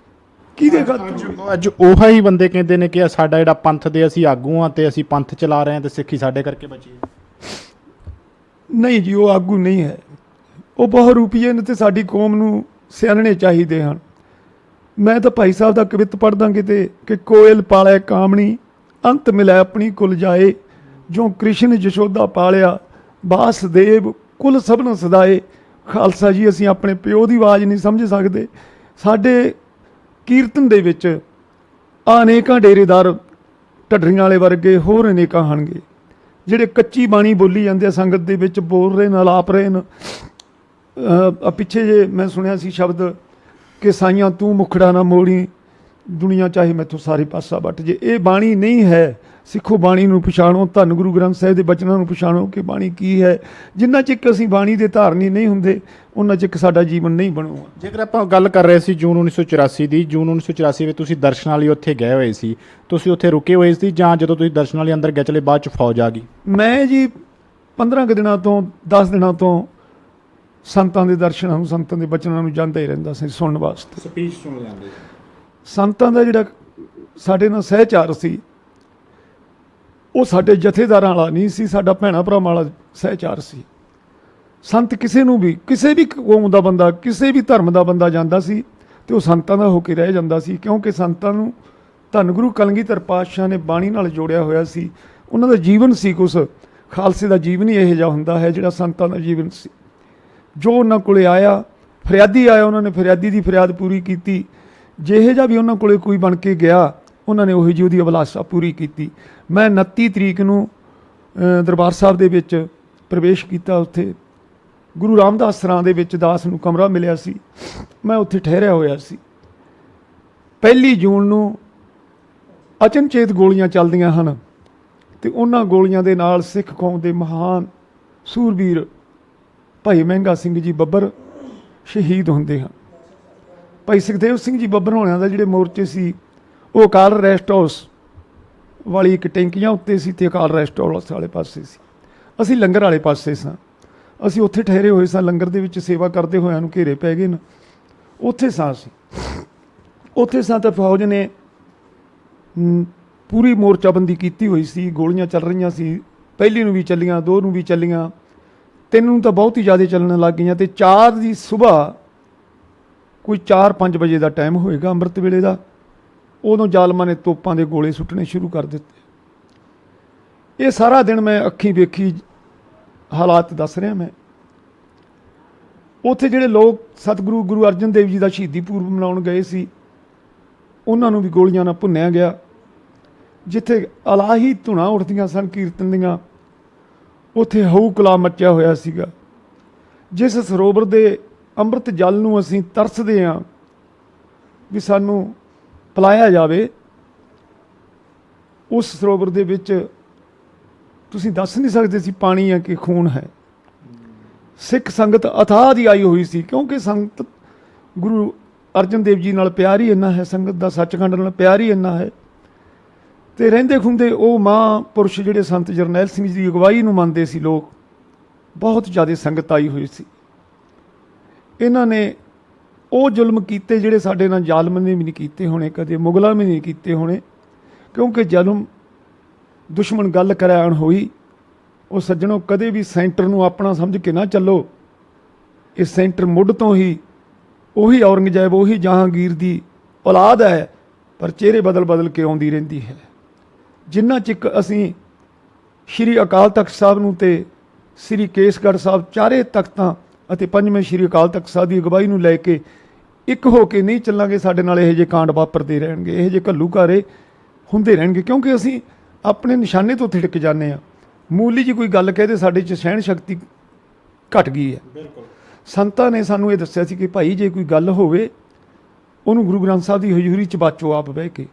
ਕਿਹਦੇ ਖਾਤਰ? ਅੱਜ ਉਹ ਹੀ ਬੰਦੇ ਕਹਿੰਦੇ ਨੇ ਕਿ ਸਾਡਾ ਜਿਹੜਾ ਪੰਥ ਦੇ ਅਸੀਂ ਆਗੂ ਹਾਂ ਤੇ ਅਸੀਂ ਪੰਥ ਚਲਾ ਰਹੇ ਹਾਂ ਤੇ ਸਿੱਖੀ ਸਾਡੇ ਕਰਕੇ ਬਚੀ ਹੈ। ਨਹੀਂ ਜੀ, ਉਹ ਆਗੂ ਨਹੀਂ ਹੈ, ਉਹ ਬਹੁਰੂਪੀਏ ਨੇ ਤੇ ਸਾਡੀ ਕੌਮ ਨੂੰ ਸਿਆਣਨੇ ਚਾਹੀਦੇ ਹਨ। ਮੈਂ ਤਾਂ ਭਾਈ ਸਾਹਿਬ ਦਾ ਕਵਿਤ ਪੜ੍ਹਦਾ ਕਿਤੇ ਕਿ ਕੋਇਲ ਪਾਲੇ ਕਾਮਣੀ ਅੰਤ ਮਿਲੇ ਆਪਣੀ ਕੁਲ ਜਾਏ, ਜੋ ਕ੍ਰਿਸ਼ਨ ਜਸ਼ੋਦਾ ਪਾਲਿਆ ਵਾਸਦੇਵ ਕੁਲ ਸਭਨ ਸਦਾਏ। ਖਾਲਸਾ ਜੀ ਅਸੀਂ ਆਪਣੇ ਪਿਓ ਦੀ ਆਵਾਜ਼ ਨਹੀਂ ਸਮਝ ਸਕਦੇ। ਸਾਡੇ ਕੀਰਤਨ ਦੇ ਵਿੱਚ ਅਨੇਕਾਂ ਡੇਰੇਦਾਰ ਢੱਡਰੀਆਂ ਵਾਲੇ ਵਰਗੇ ਹੋਰ ਅਨੇਕਾਂ ਹਨਗੇ ਜਿਹੜੇ ਕੱਚੀ ਬਾਣੀ ਬੋਲੀ ਜਾਂਦੇ ਆ, ਸੰਗਤ ਦੇ ਵਿੱਚ ਬੋਲ ਰਹੇ ਨੇ, ਆਲਾਪ ਰਹੇ ਨੇ। ਪਿੱਛੇ ਜੇ ਮੈਂ ਸੁਣਿਆ ਸੀ ਸ਼ਬਦ ਕਿ ਸਾਈਆਂ ਤੂੰ ਮੁਖੜਾ ਨਾ ਮੋੜੀ, ਦੁਨੀਆ ਚਾਹੇ ਮੈਥੋਂ ਸਾਰੇ ਪਾਸਾ ਵੱਟ ਜੇ। ਇਹ ਬਾਣੀ ਨਹੀਂ ਹੈ। ਸਿੱਖੋ ਬਾਣੀ ਨੂੰ ਪਛਾਣੋ, ਧੰਨ ਗੁਰੂ ਗ੍ਰੰਥ ਸਾਹਿਬ ਦੇ ਬਚਨਾਂ ਨੂੰ ਪਛਾਣੋ ਕਿ ਬਾਣੀ ਕੀ ਹੈ। ਜਿੰਨਾ ਚਿਰ ਅਸੀਂ ਬਾਣੀ ਦੇ ਧਾਰਨੀ ਨਹੀਂ ਹੁੰਦੇ ਉਹਨਾਂ ਚਿਰ ਸਾਡਾ ਜੀਵਨ ਨਹੀਂ ਬਣੂਗਾ। ਜੇਕਰ ਆਪਾਂ ਗੱਲ ਕਰ ਰਹੇ ਸੀ ਜੂਨ 1984 ਦੀ, ਜੂਨ 1984 ਵਿੱਚ ਤੁਸੀਂ ਦਰਸ਼ਨਾਂ ਲਈ ਉੱਥੇ ਗਏ ਹੋਏ ਸੀ, ਤੁਸੀਂ ਉੱਥੇ ਰੁਕੇ ਹੋਏ ਸੀ ਜਾਂ ਜਦੋਂ ਤੁਸੀਂ ਦਰਸ਼ਨਾਂ ਲਈ ਅੰਦਰ ਗਏ ਚਲੇ ਬਾਅਦ ਚ ਫੌਜ ਆ ਗਈ? ਮੈਂ ਜੀ 15 ਕੁ ਦਿਨਾਂ ਤੋਂ 10 ਦਿਨਾਂ ਤੋਂ ਸੰਤਾਂ ਦੇ ਦਰਸ਼ਨਾਂ ਨੂੰ, ਸੰਤਾਂ ਦੇ ਬਚਨਾਂ ਨੂੰ ਜਾਂਦਾ ਹੀ ਰਹਿੰਦਾ ਸੀ ਸੁਣਨ ਵਾਸਤੇ। ਸਪੀਚ ਸੁਣ ਜਾਂਦੇ? ਸੰਤਾਂ ਦਾ ਜਿਹੜਾ ਸਾਡੇ ਨਾਲ ਸਹਿਚਾਰ ਸੀ ਉਹ ਸਾਡੇ ਜਥੇਦਾਰਾਂ ਵਾਲਾ ਨਹੀਂ ਸੀ, ਸਾਡਾ ਭੈਣਾਂ ਭਰਾਵਾਂ ਵਾਲਾ ਸਹਿਚਾਰ ਸੀ। ਸੰਤ ਕਿਸੇ ਨੂੰ ਵੀ, ਕਿਸੇ ਵੀ ਕੌਮ ਦਾ ਬੰਦਾ, ਕਿਸੇ ਵੀ ਧਰਮ ਦਾ ਬੰਦਾ ਜਾਂਦਾ ਸੀ ਤੇ ਉਹ ਸੰਤਾਂ ਦਾ ਹੋ ਕੇ ਰਹਿ ਜਾਂਦਾ ਸੀ, ਕਿਉਂਕਿ ਸੰਤਾਂ ਨੂੰ ਧੰਨ ਗੁਰੂ ਕਲਗੀਧਰ ਪਾਤਸ਼ਾਹ ਨੇ ਬਾਣੀ ਨਾਲ ਜੋੜਿਆ ਹੋਇਆ ਸੀ। ਉਹਨਾਂ ਦਾ ਜੀਵਨ ਸੀ ਕੁਛ। ਖਾਲਸੇ ਦਾ ਜੀਵਨ ਹੀ ਇਹੋ ਜਿਹਾ ਹੁੰਦਾ ਹੈ ਜਿਹੜਾ ਸੰਤਾਂ ਦਾ ਜੀਵਨ ਸੀ। ਜੋ ਉਹਨਾਂ ਕੋਲੇ ਆਇਆ, ਫਰਿਆਦੀ ਆਇਆ, ਉਹਨਾਂ ਨੇ ਫਰਿਆਦੀ ਦੀ ਫਰਿਆਦ ਪੂਰੀ ਕੀਤੀ। ਜਿਹੇ ਜਿਹਾ ਵੀ ਉਹਨਾਂ ਕੋਲੇ ਕੋਈ ਬਣ ਕੇ ਗਿਆ ਉਹਨਾਂ ਨੇ ਉਹੀ ਜਿਹੀ ਉਹਦੀ ਅਭਿਲਾਸ਼ਾ ਪੂਰੀ ਕੀਤੀ। ਮੈਂ 29 ਤਰੀਕ ਨੂੰ ਦਰਬਾਰ ਸਾਹਿਬ ਦੇ ਵਿੱਚ ਪ੍ਰਵੇਸ਼ ਕੀਤਾ। ਉੱਥੇ ਗੁਰੂ ਰਾਮਦਾਸ ਸਰਾਂ ਦੇ ਵਿੱਚ ਦਾਸ ਨੂੰ ਕਮਰਾ ਮਿਲਿਆ ਸੀ, ਮੈਂ ਉੱਥੇ ਠਹਿਰਿਆ ਹੋਇਆ ਸੀ। 1 ਜੂਨ ਨੂੰ ਅਚਨਚੇਤ ਗੋਲੀਆਂ ਚੱਲਦੀਆਂ ਹਨ ਤੇ ਉਹਨਾਂ ਗੋਲੀਆਂ ਦੇ ਨਾਲ ਸਿੱਖ ਕੌਮ ਦੇ ਮਹਾਨ ਸੂਰਬੀਰ ਭਾਈ ਮਹਿੰਗਾ ਸਿੰਘ ਜੀ ਬੱਬਰ ਸ਼ਹੀਦ ਹੁੰਦੇ ਹਨ। ਭਾਈ ਸੁਖਦੇਵ ਸਿੰਘ ਜੀ ਬੱਬਰ ਹੋਣਿਆਂ ਦਾ ਜਿਹੜੇ ਮੋਰਚੇ ਸੀ ਉਹ ਅਕਾਲ ਰੈਸਟ ਹਾਊਸ ਵਾਲੀ ਇੱਕ ਟੈਂਕੀਆਂ ਉੱਤੇ ਸੀ ਤੇ ਅਕਾਲ ਰੈਸਟ ਹਾਊਸ ਵਾਲੇ ਪਾਸੇ ਸੀ। ਅਸੀਂ ਲੰਗਰ ਵਾਲੇ ਪਾਸੇ ਸਾਂ। ਅਸੀਂ ਉੱਥੇ ਠਹਿਰੇ ਹੋਏ ਸਾਂ, ਲੰਗਰ ਦੇ ਵਿੱਚ ਸੇਵਾ ਕਰਦੇ ਹੋਇਆਂ ਨੂੰ ਘੇਰੇ ਪੈ ਗਏ ਨੇ। ਉੱਥੇ ਸਾਂ ਅਸੀਂ, ਉੱਥੇ ਸਾਂ ਤਾਂ ਫੌਜ ਨੇ ਪੂਰੀ ਮੋਰਚਾਬੰਦੀ ਕੀਤੀ ਹੋਈ ਸੀ। ਗੋਲੀਆਂ ਚੱਲ ਰਹੀਆਂ ਸੀ, ਪਹਿਲੀ ਨੂੰ ਵੀ ਚੱਲੀਆਂ, 2 ਨੂੰ ਵੀ ਚੱਲੀਆਂ, 3 ਨੂੰ ਤਾਂ ਬਹੁਤ ਹੀ ਜ਼ਿਆਦਾ ਚੱਲਣ ਲੱਗ ਗਈਆਂ ਤੇ 4 ਦੀ ਸੁਬਾਹ ਕੋਈ 4-5 ਵਜੇ ਦਾ ਟਾਈਮ ਹੋਏਗਾ ਅੰਮ੍ਰਿਤ ਵੇਲੇ ਦਾ, ਉਦੋਂ ਜ਼ਾਲਮਾਂ ਨੇ ਤੋਪਾਂ ਦੇ ਗੋਲੇ ਸੁੱਟਣੇ ਸ਼ੁਰੂ ਕਰ ਦਿੱਤੇ। ਇਹ ਸਾਰਾ ਦਿਨ ਮੈਂ ਅੱਖੀਂ ਵੇਖੀ ਹਾਲਾਤ ਦੱਸ ਰਿਹਾ ਮੈਂ। ਉੱਥੇ ਜਿਹੜੇ ਲੋਕ ਸਤਿਗੁਰੂ ਗੁਰੂ ਅਰਜਨ ਦੇਵ ਜੀ ਦਾ ਸ਼ਹੀਦੀ ਪੁਰਬ ਮਨਾਉਣ ਗਏ ਸੀ ਉਹਨਾਂ ਨੂੰ ਵੀ ਗੋਲੀਆਂ ਨਾਲ ਭੁੰਨਿਆ ਗਿਆ। ਜਿੱਥੇ ਅਲਾਹੀ ਧੁਨਾਂ ਉੱਠਦੀਆਂ ਸਨ ਕੀਰਤਨ ਦੀਆਂ, ਉੱਥੇ ਹਊ ਕਲਾ ਮੱਚਿਆ ਹੋਇਆ ਸੀਗਾ। ਜਿਸ ਸਰੋਵਰ ਦੇ ਅੰਮ੍ਰਿਤ ਜਲ ਨੂੰ ਅਸੀਂ ਤਰਸਦੇ ਹਾਂ ਵੀ ਸਾਨੂੰ ਪਿਲਾਇਆ ਜਾਵੇ, ਉਸ ਸਰੋਵਰ ਦੇ ਵਿੱਚ ਤੁਸੀਂ ਦੱਸ ਨਹੀਂ ਸਕਦੇ ਸੀ ਪਾਣੀ ਹੈ ਕਿ ਖੂਨ ਹੈ। ਸਿੱਖ ਸੰਗਤ ਅਥਾਹ ਦੀ ਆਈ ਹੋਈ ਸੀ, ਕਿਉਂਕਿ ਸੰਗਤ ਗੁਰੂ ਅਰਜਨ ਦੇਵ ਜੀ ਨਾਲ ਪਿਆਰ ਹੀ ਇੰਨਾ ਹੈ, ਸੰਗਤ ਦਾ ਸੱਚਖੰਡ ਨਾਲ ਪਿਆਰ ਹੀ ਇੰਨਾ ਹੈ। ਤੇ ਰਹਿੰਦੇ ਖੁੰਦੇ ਉਹ ਮਹਾਂਪੁਰਸ਼ ਜਿਹੜੇ ਸੰਤ ਜਰਨੈਲ ਸਿੰਘ ਜੀ ਦੀ ਅਗਵਾਈ ਨੂੰ ਮੰਨਦੇ ਸੀ ਲੋਕ, ਬਹੁਤ ਜ਼ਿਆਦਾ ਸੰਗਤ ਆਈ ਹੋਈ ਸੀ। ਇਹਨਾਂ ਨੇ ਉਹ ਜ਼ੁਲਮ ਕੀਤੇ ਜਿਹੜੇ ਸਾਡੇ ਨਾਲ ਜ਼ਾਲਮ ਨੇ ਵੀ ਨਹੀਂ ਕੀਤੇ ਹੋਣੇ, ਕਦੇ ਮੁਗਲਾਂ ਵੀ ਨਹੀਂ ਕੀਤੇ ਹੋਣੇ, ਕਿਉਂਕਿ ਜ਼ੁਲਮ ਦੁਸ਼ਮਣ ਗੱਲ ਕਰਾਉਣ ਹੋਈ। ਉਹ ਸੱਜਣੋਂ ਕਦੇ ਵੀ ਸੈਂਟਰ ਨੂੰ ਆਪਣਾ ਸਮਝ ਕੇ ਨਾ ਚੱਲੋ। ਇਹ ਸੈਂਟਰ ਮੁੱਢ ਤੋਂ ਹੀ ਉਹੀ ਔਰੰਗਜ਼ੇਬ, ਉਹੀ ਜਹਾਂਗੀਰ ਦੀ ਔਲਾਦ ਹੈ, ਪਰ ਚਿਹਰੇ ਬਦਲ ਬਦਲ ਕੇ ਆਉਂਦੀ ਰਹਿੰਦੀ ਹੈ। ਜਿੰਨਾ ਚਿਰ ਅਸੀਂ ਸ਼੍ਰੀ ਅਕਾਲ ਤਖਤ ਸਾਹਿਬ ਨੂੰ ਤੇ ਸ਼੍ਰੀ ਕੇਸਗੜ੍ਹ ਸਾਹਿਬ, ਚਾਰੇ ਤਖਤਾਂ ਅਤੇ 5ਵੇਂ ਸ਼੍ਰੀ ਅਕਾਲ ਤਖਤ ਸਾਹਿਬ ਦੀ ਅਗਵਾਈ ਨੂੰ ਲੈ ਕੇ ਇੱਕ ਹੋ ਕੇ ਨਹੀਂ ਚੱਲਾਂਗੇ, ਸਾਡੇ ਨਾਲ ਇਹੋ ਜਿਹੇ ਕਾਂਡ ਵਾਪਰਦੇ ਰਹਿਣਗੇ, ਇਹੋ ਜਿਹੇ ਘੱਲੂਘਾਰੇ ਹੁੰਦੇ ਰਹਿਣਗੇ, ਕਿਉਂਕਿ ਅਸੀਂ ਆਪਣੇ ਨਿਸ਼ਾਨੇ ਤੋਂ ਥਿੜਕ ਜਾਂਦੇ ਹਾਂ। ਮੂਲੀ ਜੀ ਕੋਈ ਗੱਲ ਕਹਦੇ ਸਾਡੇ 'ਚ ਸਹਿਣ ਸ਼ਕਤੀ ਘਟ ਗਈ ਹੈ। ਬਿਲਕੁਲ। ਸੰਤਾਂ ਨੇ ਸਾਨੂੰ ਇਹ ਦੱਸਿਆ ਸੀ ਕਿ ਭਾਈ ਜੇ ਕੋਈ ਗੱਲ ਹੋਵੇ ਉਹਨੂੰ ਗੁਰੂ ਗ੍ਰੰਥ ਸਾਹਿਬ ਦੀ ਹਜ਼ੂਰੀ 'ਚ ਬਾਚੋ ਆਪ ਬਹਿ ਕੇ।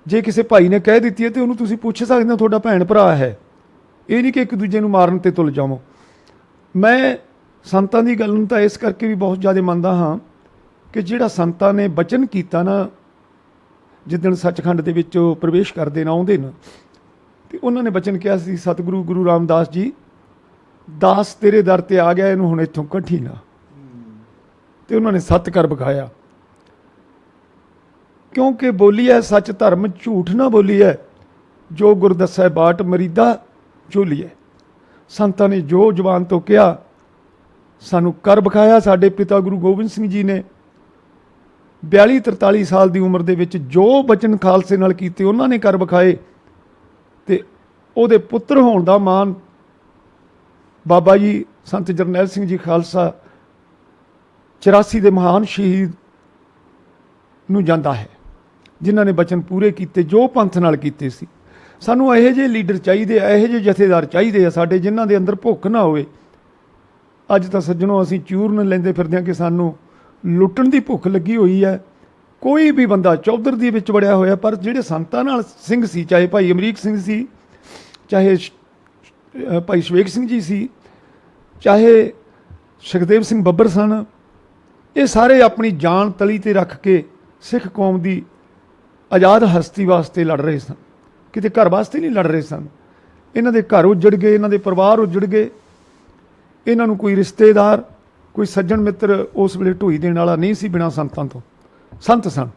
ਜੇ ਕਿਸੇ ਭਾਈ ਨੇ ਕਹਿ ਦਿੱਤੀ ਹੈ ਤੇ ਉਹਨੂੰ ਤੁਸੀਂ ਪੁੱਛ ਸਕਦੇ ਹੋ, ਤੁਹਾਡਾ ਭੈਣ ਭਰਾ ਹੈ। ਇਹ ਨਹੀਂ ਕਿ ਇੱਕ ਦੂਜੇ ਨੂੰ ਮਾਰਨ ਤੇ ਤੁਲ ਜਾਵੋ। ਮੈਂ ਸੰਤਾਂ ਦੀ ਗੱਲ ਨੂੰ ਤਾਂ ਇਸ ਕਰਕੇ ਵੀ ਬਹੁਤ ਜ਼ਿਆਦਾ ਮੰਨਦਾ ਹਾਂ ਕਿ ਜਿਹੜਾ ਸੰਤਾਂ ਨੇ ਬਚਨ ਕੀਤਾ ਨਾ, ਜਿੱਦਣ ਸੱਚਖੰਡ ਦੇ ਵਿੱਚ ਉਹ ਪ੍ਰਵੇਸ਼ ਕਰਦੇ ਨਾ, ਆਉਂਦੇ ਨਾ, ਤੇ ਉਹਨਾਂ ਨੇ ਬਚਨ ਕਿਹਾ ਸੀ, ਸਤਿਗੁਰੂ ਗੁਰੂ ਰਾਮਦਾਸ ਜੀ, ਦਾਸ ਤੇਰੇ ਦਰ ਤੇ ਆ ਗਿਆ, ਇਹਨੂੰ ਹੁਣ ਇੱਥੋਂ ਕੱਢੀ ਨਾ। ਤੇ ਉਹਨਾਂ ਨੇ ਸੱਤ ਕਰ ਵਿਖਾਇਆ, ਕਿਉਂਕਿ ਬੋਲੀ ਹੈ ਸੱਚ ਧਰਮ ਝੂਠ ਨਾ ਬੋਲੀ ਹੈ, ਜੋ ਗੁਰ ਦੱਸੈ ਬਾਟ ਮਰੀਦਾ ਝੋਲੀ ਹੈ। ਸੰਤਾਂ ਨੇ ਜੋ ਜ਼ੁਬਾਨ ਤੋਂ ਕਿਹਾ ਸਾਨੂੰ ਕਰ ਵਿਖਾਇਆ। ਸਾਡੇ ਪਿਤਾ ਗੁਰੂ ਗੋਬਿੰਦ ਸਿੰਘ ਜੀ ਨੇ 42-43 ਸਾਲ ਦੀ ਉਮਰ ਦੇ ਵਿੱਚ ਜੋ ਬਚਨ ਖਾਲਸੇ ਨਾਲ ਕੀਤੇ ਉਹਨਾਂ ਨੇ ਕਰ ਵਿਖਾਏ, ਤੇ ਉਹਦੇ ਪੁੱਤਰ ਹੋਣ ਦਾ ਮਾਣ ਬਾਬਾ ਜੀ ਸੰਤ ਜਰਨੈਲ ਸਿੰਘ ਜੀ ਖਾਲਸਾ 84 ਦੇ ਮਹਾਨ ਸ਼ਹੀਦ ਨੂੰ ਜਾਂਦਾ ਹੈ, ਜਿਨ੍ਹਾਂ ਨੇ ਬਚਨ ਪੂਰੇ ਕੀਤੇ ਜੋ ਪੰਥ ਨਾਲ ਕੀਤੇ ਸੀ। ਸਾਨੂੰ ਇਹੋ ਜਿਹੇ ਲੀਡਰ ਚਾਹੀਦੇ ਆ, ਇਹੋ ਜਿਹੇ ਜਥੇਦਾਰ ਚਾਹੀਦੇ ਆ ਸਾਡੇ, ਜਿਨ੍ਹਾਂ ਦੇ ਅੰਦਰ ਭੁੱਖ ਨਾ ਹੋਵੇ। ਅੱਜ ਤਾਂ ਸੱਜਣੋ ਅਸੀਂ ਚੂਰਨ ਲੈਂਦੇ ਫਿਰਦੇ ਹਾਂ ਕਿ ਸਾਨੂੰ ਲੁੱਟਣ ਦੀ ਭੁੱਖ ਲੱਗੀ ਹੋਈ ਹੈ। ਕੋਈ ਵੀ ਬੰਦਾ ਚੌਧਰ ਦੇ ਵਿੱਚ ਵੜਿਆ ਹੋਇਆ, ਪਰ ਜਿਹੜੇ ਸੰਤਾਂ ਨਾਲ ਸਿੰਘ ਸੀ, ਚਾਹੇ ਭਾਈ ਅਮਰੀਕ ਸਿੰਘ ਸੀ, ਚਾਹੇ ਭਾਈ ਸ਼ਵੇਕ ਸਿੰਘ ਜੀ ਸੀ, ਚਾਹੇ ਸੁਖਦੇਵ ਸਿੰਘ ਬੱਬਰ ਸਨ, ਇਹ ਸਾਰੇ ਆਪਣੀ ਜਾਨ ਤਲੀ ਤੇ ਰੱਖ ਕੇ ਸਿੱਖ ਕੌਮ ਦੀ ਆਜ਼ਾਦ ਹਸਤੀ ਵਾਸਤੇ ਲੜ ਰਹੇ ਸਨ, ਕਿਤੇ ਘਰ ਵਾਸਤੇ ਨਹੀਂ ਲੜ ਰਹੇ ਸਨ। ਇਹਨਾਂ ਦੇ ਘਰ ਉੱਜੜ ਗਏ, ਇਹਨਾਂ ਦੇ ਪਰਿਵਾਰ ਉੱਜੜ ਗਏ, ਇਹਨਾਂ ਨੂੰ ਕੋਈ ਰਿਸ਼ਤੇਦਾਰ, ਕੋਈ ਸੱਜਣ ਮਿੱਤਰ ਉਸ ਵੇਲੇ ਢੋਈ ਦੇਣ ਵਾਲਾ ਨਹੀਂ ਸੀ ਬਿਨਾਂ ਸੰਤਾਂ ਤੋਂ। ਸੰਤ ਸਨ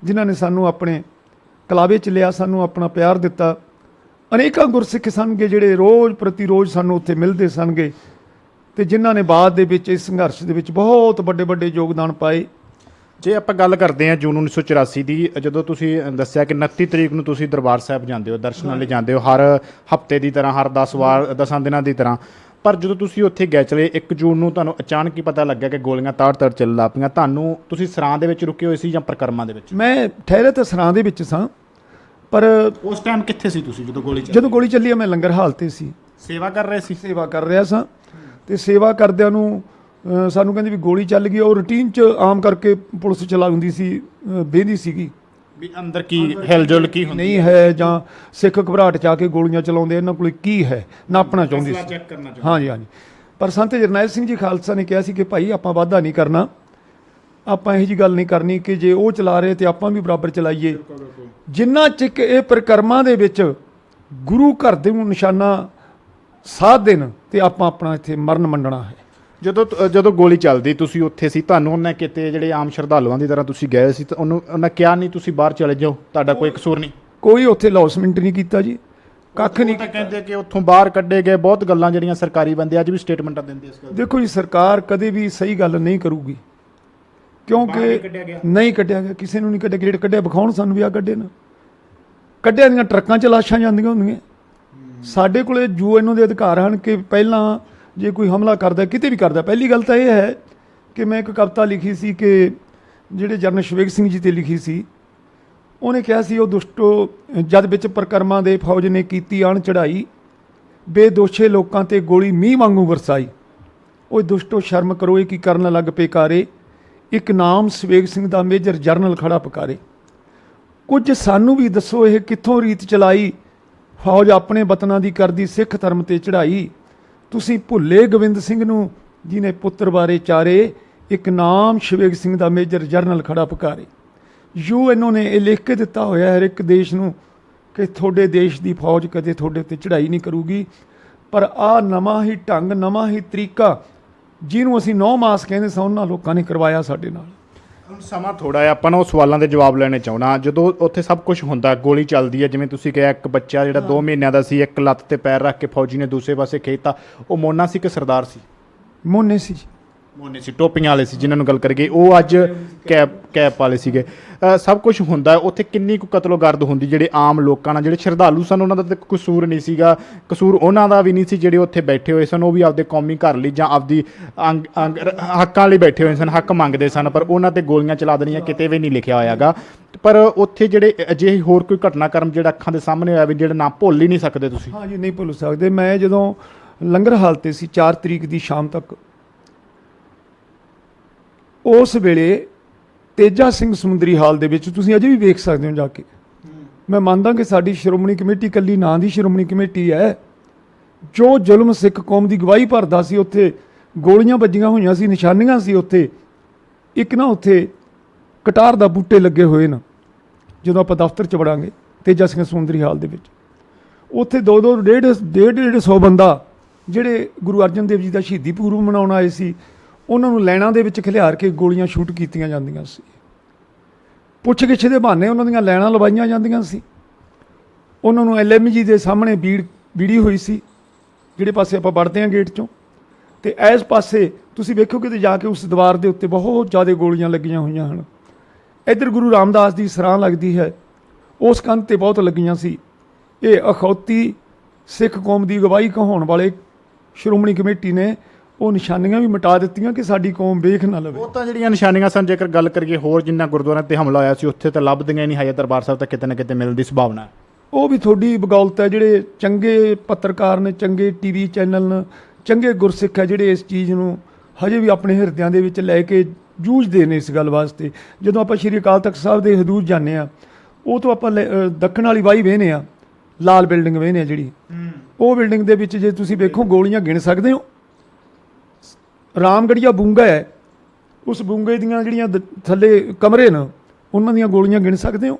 ਜਿਨ੍ਹਾਂ ਨੇ ਸਾਨੂੰ ਆਪਣੇ ਕਲਾਵੇ 'ਚ ਲਿਆ, ਸਾਨੂੰ ਆਪਣਾ ਪਿਆਰ ਦਿੱਤਾ। ਅਨੇਕਾਂ ਗੁਰਸਿੱਖ ਸਨਗੇ ਜਿਹੜੇ ਰੋਜ਼ ਪ੍ਰਤੀ ਰੋਜ਼ ਸਾਨੂੰ ਉੱਥੇ ਮਿਲਦੇ ਸਨਗੇ, ਤੇ ਜਿਨ੍ਹਾਂ ਨੇ ਬਾਅਦ ਦੇ ਵਿੱਚ ਇਸ ਸੰਘਰਸ਼ ਦੇ ਵਿੱਚ ਬਹੁਤ ਵੱਡੇ ਵੱਡੇ ਯੋਗਦਾਨ ਪਾਏ। ਜੇ ਆਪਾਂ ਗੱਲ ਕਰਦੇ ਹਾਂ ਜੂਨ 1984 ਦੀ, ਜਦੋਂ ਤੁਸੀਂ ਦੱਸਿਆ ਕਿ 29 ਤਰੀਕ ਨੂੰ ਤੁਸੀਂ ਦਰਬਾਰ ਸਾਹਿਬ ਜਾਂਦੇ ਹੋ, ਦਰਸ਼ਨਾਂ ਲਈ ਜਾਂਦੇ ਹੋ, ਹਰ ਹਫਤੇ ਦੀ ਤਰ੍ਹਾਂ, ਹਰ 10 ਦਿਨਾਂ ਦੀ ਤਰ੍ਹਾਂ, ਪਰ ਜਦੋਂ ਤੁਸੀਂ ਉੱਥੇ ਗਏ ਚਲੇ 1 ਜੂਨ ਨੂੰ ਤੁਹਾਨੂੰ ਅਚਾਨਕ ਹੀ ਪਤਾ ਲੱਗਿਆ ਕਿ ਗੋਲੀਆਂ ਤਾੜ-ਤਾੜ ਚੱਲਣ ਲੱਗ ਪਈਆਂ। ਤੁਹਾਨੂੰ, ਤੁਸੀਂ ਸਰਾਂ ਦੇ ਵਿੱਚ ਰੁਕੇ ਹੋਏ ਸੀ ਜਾਂ ਪਰਿਕਰਮਾ ਦੇ ਵਿੱਚ? ਮੈਂ ਠਹਿਰੇ ਤਾਂ ਸਰਾਂ ਦੇ ਵਿੱਚ ਸਾਂ, ਪਰ ਉਸ ਟਾਈਮ ਕਿੱਥੇ ਸੀ ਤੁਸੀਂ ਜਦੋਂ ਗੋਲੀ ਚੱਲੀ? ਜਦੋਂ ਗੋਲੀ ਚੱਲੀ ਮੈਂ ਲੰਗਰ ਹਾਲ ਤੇ ਸੀ, ਸੇਵਾ ਕਰ ਰਹੇ ਸੀ। ਸੇਵਾ ਕਰ ਰਿਹਾ ਸਾਂ, ਤੇ ਸੇਵਾ ਕਰਦਿਆਂ ਨੂੰ ਸਾਨੂੰ ਕਹਿੰਦੇ ਵੀ ਗੋਲੀ ਚੱਲ ਗਈ। ਉਹ ਰੂਟੀਨ 'ਚ ਆਮ ਕਰਕੇ ਪੁਲਿਸ ਚਲਾ ਹੁੰਦੀ ਸੀ, ਬਹਿੰਦੀ ਸੀਗੀ ਵੀ ਅੰਦਰ ਕੀ ਹਿਲਜੁਲ ਕੀ ਹੁੰਦੀ ਨਹੀਂ ਹੈ, ਜਾਂ ਸਿੱਖ ਘਬਰਾਹਟ 'ਚ ਆ ਕੇ ਗੋਲੀਆਂ ਚਲਾਉਂਦੇ, ਇਹਨਾਂ ਕੋਲ ਕੀ ਹੈ, ਨਾਪਣਾ ਚਾਹੁੰਦੀ ਸੀ। ਹਾਂਜੀ ਹਾਂਜੀ। ਪਰ ਸੰਤ ਜਰਨੈਲ ਸਿੰਘ ਜੀ ਖਾਲਸਾ ਨੇ ਕਿਹਾ ਸੀ ਕਿ ਭਾਈ ਆਪਾਂ ਵਾਧਾ ਨਹੀਂ ਕਰਨਾ, ਆਪਾਂ ਇਹੋ ਜਿਹੀ ਗੱਲ ਨਹੀਂ ਕਰਨੀ ਕਿ ਜੇ ਉਹ ਚਲਾ ਰਹੇ ਤੇ ਆਪਾਂ ਵੀ ਬਰਾਬਰ ਚਲਾਈਏ। ਜਿੰਨਾ ਚਿਕ ਇਹ ਪਰਿਕਰਮਾ ਦੇ ਵਿੱਚ ਗੁਰੂ ਘਰ ਦੇ ਨੂੰ ਨਿਸ਼ਾਨਾ ਸਾਧ ਦੇਣ ਤੇ ਆਪਾਂ ਆਪਣਾ ਇੱਥੇ ਮਰਨ ਮੰਨਣਾ ਹੈ। ਜਦੋਂ ਗੋਲੀ ਚੱਲਦੀ ਤੁਸੀਂ ਉੱਥੇ ਸੀ, ਤੁਹਾਨੂੰ ਉਹਨੇ ਕਿਤੇ ਜਿਹੜੇ ਆਮ ਸ਼ਰਧਾਲੂਆਂ ਦੀ ਤਰ੍ਹਾਂ ਤੁਸੀਂ ਗਏ ਸੀ ਤਾਂ ਉਹਨਾਂ ਕਿਹਾ ਨਹੀਂ ਤੁਸੀਂ ਬਾਹਰ ਚਲੇ ਜਾਓ, ਤੁਹਾਡਾ ਕੋਈ ਕਸੂਰ ਨਹੀਂ? ਕੋਈ ਉੱਥੇ ਲੌਸਮੈਂਟ ਨਹੀਂ ਕੀਤਾ ਜੀ, ਕੱਖ ਨਹੀਂ। ਕਹਿੰਦੇ ਕਿ ਉੱਥੋਂ ਬਾਹਰ ਕੱਢੇ ਗਏ, ਬਹੁਤ ਗੱਲਾਂ ਜਿਹੜੀਆਂ ਸਰਕਾਰੀ ਬੰਦੇ ਅੱਜ ਵੀ ਸਟੇਟਮੈਂਟਾਂ ਦਿੰਦੇ ਇਸ ਗੱਲ। ਦੇਖੋ ਜੀ, ਸਰਕਾਰ ਕਦੇ ਵੀ ਸਹੀ ਗੱਲ ਨਹੀਂ ਕਰੂਗੀ, ਕਿਉਂਕਿ ਨਹੀਂ ਕੱਢਿਆ ਗਿਆ, ਕਿਸੇ ਨੂੰ ਨਹੀਂ ਕੱਢਿਆ। ਗੇਟ ਕੱਢਿਆ ਵਿਖਾਉਣ ਸਾਨੂੰ ਵੀ ਆ ਕੱਢੇ ਨਾ, ਕੱਢਿਆ ਦੀਆਂ ਟਰੱਕਾਂ 'ਚ ਲਾਸ਼ਾਂ ਜਾਂਦੀਆਂ ਹੁੰਦੀਆਂ। ਸਾਡੇ ਕੋਲੇ ਜੋ ਇਹਨਾਂ ਦੇ ਅਧਿਕਾਰ ਹਨ ਕਿ ਪਹਿਲਾਂ ਜੇ ਕੋਈ ਹਮਲਾ ਕਰਦਾ, ਕਿਤੇ ਵੀ ਕਰਦਾ, ਪਹਿਲੀ ਗੱਲ ਤਾਂ ਇਹ ਹੈ ਕਿ ਮੈਂ ਇੱਕ ਕਵਿਤਾ ਲਿਖੀ ਸੀ ਕਿ ਜਿਹੜੇ ਜਰਨਲ ਸ਼ਵੇਕ ਸਿੰਘ ਜੀ 'ਤੇ ਲਿਖੀ ਸੀ। ਉਹਨੇ ਕਿਹਾ ਸੀ, ਉਹ ਦੁਸ਼ਟੋ ਜਦ ਵਿੱਚ ਪਰਿਕਰਮਾ ਦੇ ਫੌਜ ਨੇ ਕੀਤੀ ਆਣ ਚੜ੍ਹਾਈ, ਬੇਦੋਸ਼ੇ ਲੋਕਾਂ 'ਤੇ ਗੋਲੀ ਮੀਂਹ ਵਾਂਗੂ ਵਰਸਾਈ। ਉਹ ਦੁਸ਼ਟੋ ਸ਼ਰਮ ਕਰੋ, ਇਹ ਕੀ ਕਰਨ ਲੱਗ ਪਏ ਕਾਰੇ, ਇੱਕ ਨਾਮ ਸ਼ਵੇਕ ਸਿੰਘ ਦਾ ਮੇਜਰ ਜਰਨਲ ਖੜਾ ਪੁਕਾਰੇ। ਕੁਝ ਸਾਨੂੰ ਵੀ ਦੱਸੋ ਇਹ ਕਿੱਥੋਂ ਰੀਤ ਚਲਾਈ, ਫੌਜ ਆਪਣੇ ਵਤਨਾਂ ਦੀ ਕਰਦੀ ਸਿੱਖ ਧਰਮ 'ਤੇ ਚੜ੍ਹਾਈ। ਤੁਸੀਂ ਭੁੱਲੇ ਗੋਬਿੰਦ ਸਿੰਘ ਨੂੰ ਜਿਹਨੇ ਪੁੱਤਰ ਬਾਰੇ ਚਾਰੇ, ਇੱਕ ਨਾਮ ਸ਼ਵੇਕ ਸਿੰਘ ਦਾ ਮੇਜਰ ਜਰਨਲ ਖੜਾ ਪੁਕਾਰੇ। UN ਨੇ ਇਹ ਲਿਖ ਕੇ ਦਿੱਤਾ ਹੋਇਆ ਹਰ ਇੱਕ ਦੇਸ਼ ਨੂੰ ਕਿ ਤੁਹਾਡੇ ਦੇਸ਼ ਦੀ ਫੌਜ ਕਦੇ ਤੁਹਾਡੇ ਉੱਤੇ ਚੜ੍ਹਾਈ ਨਹੀਂ ਕਰੂਗੀ। ਪਰ ਆਹ ਨਵਾਂ ਹੀ ਢੰਗ, ਨਵਾਂ ਹੀ ਤਰੀਕਾ, ਜਿਹਨੂੰ ਅਸੀਂ 9 ਮਾਸ ਕਹਿੰਦੇ ਸਾਂ, ਉਹਨਾਂ ਲੋਕਾਂ ਨੇ ਕਰਵਾਇਆ ਸਾਡੇ ਨਾਲ। ਹੁਣ ਸਮਾਂ ਥੋੜਾ ਹੈ, ਆਪਾਂ ਨੂੰ ਸਵਾਲਾਂ ਦੇ ਜਵਾਬ ਲੈਣੇ ਚਾਹੁੰਦਾ। ਜਦੋਂ ਉੱਥੇ ਸਭ ਕੁਝ ਹੁੰਦਾ, ਗੋਲੀ ਚੱਲਦੀ ਹੈ, ਜਿਵੇਂ ਤੁਸੀਂ ਕਿਹਾ ਇੱਕ ਬੱਚਾ ਜਿਹੜਾ 2 ਮਹੀਨਿਆਂ ਦਾ ਸੀ, ਇੱਕ ਲੱਤ ਤੇ ਪੈਰ ਰੱਖ ਕੇ ਫੌਜੀ ਨੇ ਦੂਸਰੇ ਪਾਸੇ ਖੇਤਾ, ਉਹ ਮੋਨਾ ਸੀ ਕਿ ਸਰਦਾਰ ਸੀ? ਮੋਨੇ ਸੀ ਜੀ, ਮੋਨੇ ਸੀ, ਟੋਪੀਆਂ ਵਾਲੇ ਸੀ ਜਿਨ੍ਹਾਂ ਨੂੰ ਗੱਲ ਕਰੀਏ, ਉਹ ਅੱਜ ਕੈਪ ਵਾਲੇ ਸੀਗੇ। ਸਭ ਕੁਝ ਹੁੰਦਾ ਉੱਥੇ, ਕਿੰਨੀ ਕੁ ਕਤਲੋਗਰਦ ਹੁੰਦੀ ਜਿਹੜੇ ਆਮ ਲੋਕਾਂ ਨਾਲ, ਜਿਹੜੇ ਸ਼ਰਧਾਲੂ ਸਨ, ਉਹਨਾਂ ਦਾ ਤਾਂ ਕਸੂਰ ਨਹੀਂ ਸੀਗਾ, ਕਸੂਰ ਉਹਨਾਂ ਦਾ ਵੀ ਨਹੀਂ ਸੀ ਜਿਹੜੇ ਉੱਥੇ ਬੈਠੇ ਹੋਏ ਸਨ। ਉਹ ਵੀ ਆਪਦੇ ਕੌਮੀ ਘਰ ਲਈ ਜਾਂ ਆਪਦੀ ਹੱਕਾਂ ਲਈ ਬੈਠੇ ਹੋਏ ਸਨ, ਹੱਕ ਮੰਗਦੇ ਸਨ, ਪਰ ਉਹਨਾਂ ਤੇ ਗੋਲੀਆਂ ਚਲਾ ਦੇਣੀਆਂ ਕਿਤੇ ਵੀ ਨਹੀਂ ਲਿਖਿਆ ਹੋਇਆਗਾ। ਪਰ ਉੱਥੇ ਜਿਹੜੇ ਅਜਿਹੇ ਹੋਰ ਕੋਈ ਘਟਨਾਕ੍ਰਮ ਜਿਹੜਾ ਅੱਖਾਂ ਦੇ ਸਾਹਮਣੇ ਹੋਇਆ ਵੀ ਜਿਹੜਾ ਨਾ ਭੁੱਲ ਹੀ ਨਹੀਂ ਸਕਦੇ ਤੁਸੀਂ? ਹਾਂ ਜੀ, ਨਹੀਂ ਭੁੱਲ ਸਕਦੇ। ਮੈਂ ਜਦੋਂ ਲੰਗਰ ਹਾਲ ਤੇ ਸੀ 4 ਤਰੀਕ ਦੀ ਸ਼ਾਮ ਤੱਕ, ਉਸ ਵੇਲੇ ਤੇਜਾ ਸਿੰਘ ਸਮੁੰਦਰੀ ਹਾਲ ਦੇ ਵਿੱਚ ਤੁਸੀਂ ਅਜੇ ਵੀ ਵੇਖ ਸਕਦੇ ਹੋ ਜਾ ਕੇ। ਮੈਂ ਮੰਨਦਾ ਕਿ ਸਾਡੀ ਸ਼੍ਰੋਮਣੀ ਕਮੇਟੀ ਇਕੱਲੀ ਨਾਂ ਦੀ ਸ਼੍ਰੋਮਣੀ ਕਮੇਟੀ ਹੈ। ਜੋ ਜ਼ੁਲਮ ਸਿੱਖ ਕੌਮ ਦੀ ਗਵਾਹੀ ਭਰਦਾ ਸੀ, ਉੱਥੇ ਗੋਲੀਆਂ ਵੱਜੀਆਂ ਹੋਈਆਂ ਸੀ, ਨਿਸ਼ਾਨੀਆਂ ਸੀ ਉੱਥੇ। ਇੱਕ ਨਾ ਉੱਥੇ ਕਟਾਰ ਦਾ ਬੂਟੇ ਲੱਗੇ ਹੋਏ ਨੇ, ਜਦੋਂ ਆਪਾਂ ਦਫ਼ਤਰ 'ਚ ਵੜਾਂਗੇ ਤੇਜਾ ਸਿੰਘ ਸਮੁੰਦਰੀ ਹਾਲ ਦੇ ਵਿੱਚ, ਉੱਥੇ 150 ਬੰਦਾ ਜਿਹੜੇ ਗੁਰੂ ਅਰਜਨ ਦੇਵ ਜੀ ਦਾ ਸ਼ਹੀਦੀ ਪੁਰਬ ਮਨਾਉਣ ਆਏ ਸੀ, ਉਹਨਾਂ ਨੂੰ ਲੈਣਾ ਦੇ ਵਿੱਚ ਖਿਲਾਰ ਕੇ ਗੋਲੀਆਂ ਸ਼ੂਟ ਕੀਤੀਆਂ ਜਾਂਦੀਆਂ ਸੀ। ਪੁੱਛ ਗਿੱਛ ਦੇ ਬਹਾਨੇ ਉਹਨਾਂ ਦੀਆਂ ਲੈਣਾ ਲਵਾਈਆਂ ਜਾਂਦੀਆਂ ਸੀ। ਉਹਨਾਂ ਨੂੰ LMG ਦੇ ਸਾਹਮਣੇ ਬੀੜੀ ਹੋਈ ਸੀ, ਜਿਹੜੇ ਪਾਸੇ ਆਪਾਂ ਵੜਦੇ ਹਾਂ ਗੇਟ 'ਚੋਂ, ਤੇ ਇਸ ਪਾਸੇ ਤੁਸੀਂ ਵੇਖੋ ਕਿਤੇ ਜਾ ਕੇ ਉਸ ਦੀਵਾਰ ਦੇ ਉੱਤੇ ਬਹੁਤ ਜ਼ਿਆਦਾ ਗੋਲੀਆਂ ਲੱਗੀਆਂ ਹੋਈਆਂ ਹਨ। ਇੱਧਰ ਗੁਰੂ ਰਾਮਦਾਸ ਦੀ ਸਰਾਂ ਲੱਗਦੀ ਹੈ, ਉਸ ਕੰਧ 'ਤੇ ਬਹੁਤ ਲੱਗੀਆਂ ਸੀ। ਇਹ ਅਖੌਤੀ ਸਿੱਖ ਕੌਮ ਦੀ ਗਵਾਹੀ ਕਹਾਉਣ ਵਾਲੇ ਸ਼੍ਰੋਮਣੀ ਕਮੇਟੀ ਨੇ ਉਹ ਨਿਸ਼ਾਨੀਆਂ ਵੀ ਮਿਟਾ ਦਿੱਤੀਆਂ ਕਿ ਸਾਡੀ ਕੌਮ ਵੇਖ ਨਾ ਲਵੇ। ਉਹ ਤਾਂ ਜਿਹੜੀਆਂ ਨਿਸ਼ਾਨੀਆਂ ਸਨ, ਜੇਕਰ ਗੱਲ ਕਰੀਏ ਹੋਰ ਜਿੰਨਾ ਗੁਰਦੁਆਰਿਆਂ ਤੇ ਹਮਲਾ ਹੋਇਆ ਸੀ ਉੱਥੇ ਤਾਂ ਲੱਭਦੀਆਂ ਹੀ ਨਹੀਂ, ਹਜੇ ਦਰਬਾਰ ਸਾਹਿਬ ਤਾਂ ਕਿਤੇ ਨਾ ਕਿਤੇ ਮਿਲਣ ਦੀ ਸੰਭਾਵਨਾ ਹੈ। ਉਹ ਵੀ ਤੁਹਾਡੀ ਬਗੌਲਤ ਹੈ, ਜਿਹੜੇ ਚੰਗੇ ਪੱਤਰਕਾਰ ਨੇ, ਚੰਗੇ ਟੀਵੀ ਚੈਨਲ ਨੇ, ਚੰਗੇ ਗੁਰਸਿੱਖ ਹੈ ਜਿਹੜੇ ਇਸ ਚੀਜ਼ ਨੂੰ ਹਜੇ ਵੀ ਆਪਣੇ ਹਿਰਦਿਆਂ ਦੇ ਵਿੱਚ ਲੈ ਕੇ ਜੂਝਦੇ ਨੇ ਇਸ ਗੱਲ ਵਾਸਤੇ। ਜਦੋਂ ਆਪਾਂ ਸ਼੍ਰੀ ਅਕਾਲ ਤਖਤ ਸਾਹਿਬ ਦੇ ਹਦੂਦ ਜਾਂਦੇ ਹਾਂ, ਉਹ ਤੋਂ ਆਪਾਂ ਦੱਖਣ ਵਾਲੀ ਵਾਹੀ ਵੇਹਨੇ ਆ, ਲਾਲ ਬਿਲਡਿੰਗ ਵੇਹਨੇ ਆ ਜਿਹੜੀ, ਉਹ ਬਿਲਡਿੰਗ ਦੇ ਵਿੱਚ ਜੇ ਤੁਸੀਂ ਵੇਖੋ ਗੋਲੀਆਂ ਗਿਣ ਸਕਦੇ ਹੋ। ਰਾਮਗੜੀਆ ਬੂੰਗਾ ਹੈ, ਉਸ ਬੂੰਗੇ ਦੀਆਂ ਜਿਹੜੀਆਂ ਥੱਲੇ ਕਮਰੇ ਨੇ ਉਹਨਾਂ ਦੀਆਂ ਗੋਲੀਆਂ ਗਿਣ ਸਕਦੇ ਹੋ।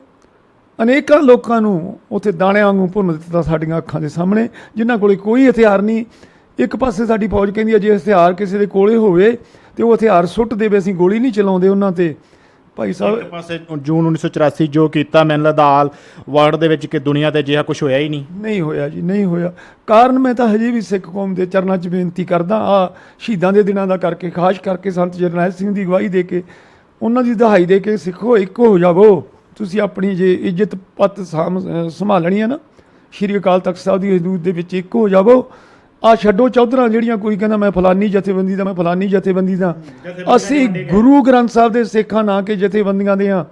ਅਨੇਕਾਂ ਲੋਕਾਂ ਨੂੰ ਉੱਥੇ ਦਾਣਿਆਂ ਵਾਂਗੂ ਭੁੰਨ ਦਿੱਤਾ ਸਾਡੀਆਂ ਅੱਖਾਂ ਦੇ ਸਾਹਮਣੇ, ਜਿਨ੍ਹਾਂ ਕੋਲੇ ਕੋਈ ਹਥਿਆਰ ਨਹੀਂ। ਇੱਕ ਪਾਸੇ ਸਾਡੀ ਫੌਜ ਕਹਿੰਦੀ ਹੈ ਜੇ ਹਥਿਆਰ ਕਿਸੇ ਦੇ ਕੋਲੇ ਹੋਵੇ ਤੇ ਉਹ ਹਥਿਆਰ ਸੁੱਟ ਦੇਵੇ, ਅਸੀਂ ਗੋਲੀ ਨਹੀਂ ਚਲਾਉਂਦੇ ਉਹਨਾਂ ਤੇ। ਭਾਈ ਸਾਹਿਬ, ਇੱਕ ਪਾਸੇ ਜੂਨ 1984 ਜੋ ਕੀਤਾ, ਮੈਨੂੰ ਲੱਗਦਾ ਵਰਲਡ ਦੇ ਵਿੱਚ ਕਿ ਦੁਨੀਆ ਤੇ ਅਜਿਹਾ ਕੁਝ ਹੋਇਆ ਹੀ ਨਹੀਂ ਹੋਇਆ ਜੀ, ਨਹੀਂ ਹੋਇਆ। ਕਾਰਨ ਮੈਂ ਤਾਂ ਹਜੇ ਵੀ ਸਿੱਖ ਕੌਮ ਦੇ ਚਰਨਾਂ 'ਚ ਬੇਨਤੀ ਕਰਦਾ, ਆ ਸ਼ਹੀਦਾਂ ਦੇ ਦਿਨਾਂ ਦਾ ਕਰਕੇ, ਖਾਸ ਕਰਕੇ ਸੰਤ ਜਰਨੈਲ ਸਿੰਘ ਦੀ ਅਗਵਾਈ ਦੇ ਕੇ, ਉਹਨਾਂ ਦੀ ਦਹਾਈ ਦੇ ਕੇ ਸਿੱਖੋ ਇੱਕ ਹੋ ਜਾਵੋ। ਤੁਸੀਂ ਆਪਣੀ ਜੇ ਇੱਜ਼ਤ ਪੱਤ ਸੰਭਾਲਣੀ ਹੈ ਨਾ, ਸ਼੍ਰੀ ਅਕਾਲ ਤਖਤ ਸਾਹਿਬ ਦੀ ਹਦੂਦ ਦੇ ਵਿੱਚ ਇੱਕ ਹੋ ਜਾਵੋ। ਆ ਛੱਡੋ ਚੌਧਰਾਂ ਜਿਹੜੀਆਂ ਕੋਈ ਕਹਿੰਦਾ ਮੈਂ ਫਲਾਨੀ ਜਥੇਬੰਦੀ ਦਾ, ਮੈਂ ਫਲਾਨੀ ਜਥੇਬੰਦੀ ਦਾ। ਅਸੀਂ ਗੁਰੂ ਗ੍ਰੰਥ ਸਾਹਿਬ ਦੇ ਸਿੱਖਾਂ ਨਾ ਕਿ ਜਥੇਬੰਦੀਆਂ ਦੇ ਹਾਂ,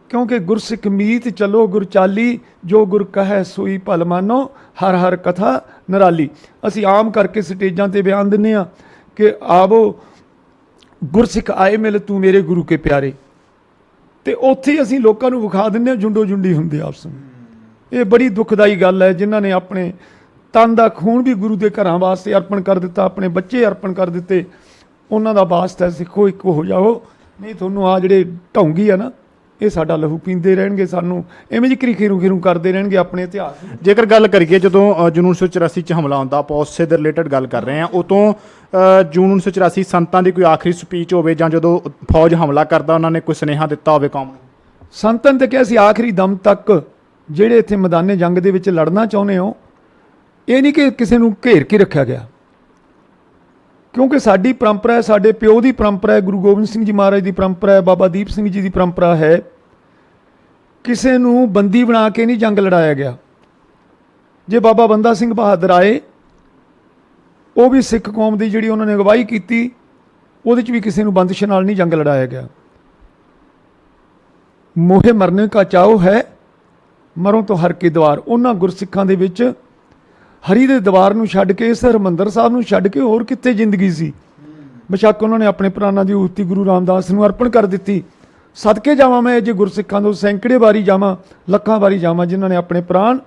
ਕਿਉਂਕਿ ਗੁਰਸਿੱਖ ਮੀਤ ਚਲੋ ਗੁਰ ਚਾਲੀ, ਜੋ ਗੁਰ ਕਹੈ ਸੋਈ ਭਲ ਮਾਨੋ, ਹਰ ਹਰ ਕਥਾ ਨਿਰਾਲੀ। ਅਸੀਂ ਆਮ ਕਰਕੇ ਸਟੇਜਾਂ ਤੇ ਬਿਆਨ ਦਿੰਦੇ ਹਾਂ ਕਿ ਆਵੋ ਗੁਰਸਿੱਖ ਆਏ ਮਿਲ ਤੂੰ ਮੇਰੇ ਗੁਰੂ ਕੇ ਪਿਆਰੇ, ਤੇ ਉੱਥੇ ਅਸੀਂ ਲੋਕਾਂ ਨੂੰ ਵਿਖਾ ਦਿੰਦੇ ਹਾਂ ਜੁੰਡੋ ਜੁੰਡੀ ਹੁੰਦੇ ਆਪਸ ਵਿੱਚ। ਇਹ ਬੜੀ ਦੁਖਦਾਈ ਗੱਲ ਹੈ। ਜਿਨ੍ਹਾਂ ਨੇ ਆਪਣੇ ਤਨ ਦਾ ਖੂਨ ਵੀ ਗੁਰੂ ਦੇ ਘਰਾਂ ਵਾਸਤੇ ਅਰਪਣ ਕਰ ਦਿੱਤਾ, ਆਪਣੇ ਬੱਚੇ ਅਰਪਣ ਕਰ ਦਿੱਤੇ, ਉਹਨਾਂ ਦਾ ਵਾਸਤਾ ਸਿੱਖੋ ਇੱਕ ਹੋ ਜਾਓ। ਨਹੀਂ ਤੁਹਾਨੂੰ ਆ ਜਿਹੜੇ ਢੌਂਗੀ ਆ ਨਾ, ਇਹ ਸਾਡਾ ਲਹੂ ਪੀਂਦੇ ਰਹਿਣਗੇ, ਸਾਨੂੰ ਐਵੇਂ ਜਿਹੀ ਖੀਰੂ ਖੀਰੂ ਕਰਦੇ ਰਹਿਣਗੇ ਆਪਣੇ ਇਤਿਹਾਸ। ਜੇਕਰ ਗੱਲ ਕਰੀਏ ਜਦੋਂ ਜੂਨ 1984 'ਚ ਹਮਲਾ ਹੁੰਦਾ, ਆਪਾਂ ਉਸੇ ਦੇ ਰਿਲੇਟਡ ਗੱਲ ਕਰ ਰਹੇ ਹਾਂ, ਉਤੋਂ ਜੂਨ 1984 ਸੰਤਾਂ ਦੀ ਕੋਈ ਆਖਰੀ ਸਪੀਚ ਹੋਵੇ ਜਾਂ ਜਦੋਂ ਫੌਜ ਹਮਲਾ ਕਰਦਾ ਉਹਨਾਂ ਨੇ ਕੋਈ ਸੁਨੇਹਾ ਦਿੱਤਾ ਹੋਵੇ ਕੌਮ ਨੂੰ? ਸੰਤਾਂ ਨੇ ਕਿਹਾ ਸੀ ਆਖਰੀ ਦਮ ਤੱਕ ਜਿਹੜੇ ਇੱਥੇ ਮੈਦਾਨੇ ਜੰਗ ਦੇ ਵਿੱਚ ਲੜਨਾ ਚਾਹੁੰਦੇ ਹੋ, ਇਹ ਨਹੀਂ ਕਿ ਕਿਸੇ ਨੂੰ ਘੇਰ ਕੇ ਰੱਖਿਆ ਗਿਆ, ਕਿਉਂਕਿ ਸਾਡੀ ਪਰੰਪਰਾ ਹੈ, ਸਾਡੇ ਪਿਓ ਦੀ ਪਰੰਪਰਾ ਹੈ, ਗੁਰੂ ਗੋਬਿੰਦ ਸਿੰਘ ਜੀ ਮਹਾਰਾਜ ਦੀ ਪਰੰਪਰਾ ਹੈ, ਬਾਬਾ ਦੀਪ ਸਿੰਘ ਜੀ ਦੀ ਪਰੰਪਰਾ ਹੈ। ਕਿਸੇ ਨੂੰ ਬੰਦੀ ਬਣਾ ਕੇ ਨਹੀਂ ਜੰਗ ਲੜਾਇਆ ਗਿਆ। ਜੇ ਬਾਬਾ ਬੰਦਾ ਸਿੰਘ ਬਹਾਦਰ ਆਏ, ਉਹ ਵੀ ਸਿੱਖ ਕੌਮ ਦੀ ਜਿਹੜੀ ਉਹਨਾਂ ਨੇ ਅਗਵਾਈ ਕੀਤੀ, ਉਹਦੇ 'ਚ ਵੀ ਕਿਸੇ ਨੂੰ ਬੰਦਿਸ਼ ਨਾਲ ਨਹੀਂ ਜੰਗ ਲੜਾਇਆ ਗਿਆ। ਮੋਹੇ ਮਰਨੇ ਕਾ ਚਾਓ ਹੈ, ਮਰੋਂ ਤੋਂ ਹਰ ਕੇ ਦਵਾਰ। ਉਹਨਾਂ ਗੁਰਸਿੱਖਾਂ ਦੇ ਵਿੱਚ ਹਰੀ ਦੇ ਦਵਾਰ ਨੂੰ ਛੱਡ ਕੇ, ਇਸ ਹਰਿਮੰਦਰ ਸਾਹਿਬ ਨੂੰ ਛੱਡ ਕੇ ਹੋਰ ਕਿੱਥੇ ਜ਼ਿੰਦਗੀ ਸੀ। ਬੇਸ਼ੱਕ ਉਹਨਾਂ ਨੇ ਆਪਣੇ ਪ੍ਰਾਣਾਂ ਦੀ ਉਸਤੀ ਗੁਰੂ ਰਾਮਦਾਸ ਨੂੰ ਅਰਪਣ ਕਰ ਦਿੱਤੀ। ਸਦਕੇ ਜਾਵਾਂ ਮੈਂ ਜੇ ਗੁਰਸਿੱਖਾਂ ਤੋਂ ਸੈਂਕੜੇ ਵਾਰੀ ਜਾਵਾਂ, ਲੱਖਾਂ ਵਾਰੀ ਜਾਵਾਂ, ਜਿਨ੍ਹਾਂ ਨੇ ਆਪਣੇ ਪ੍ਰਾਣ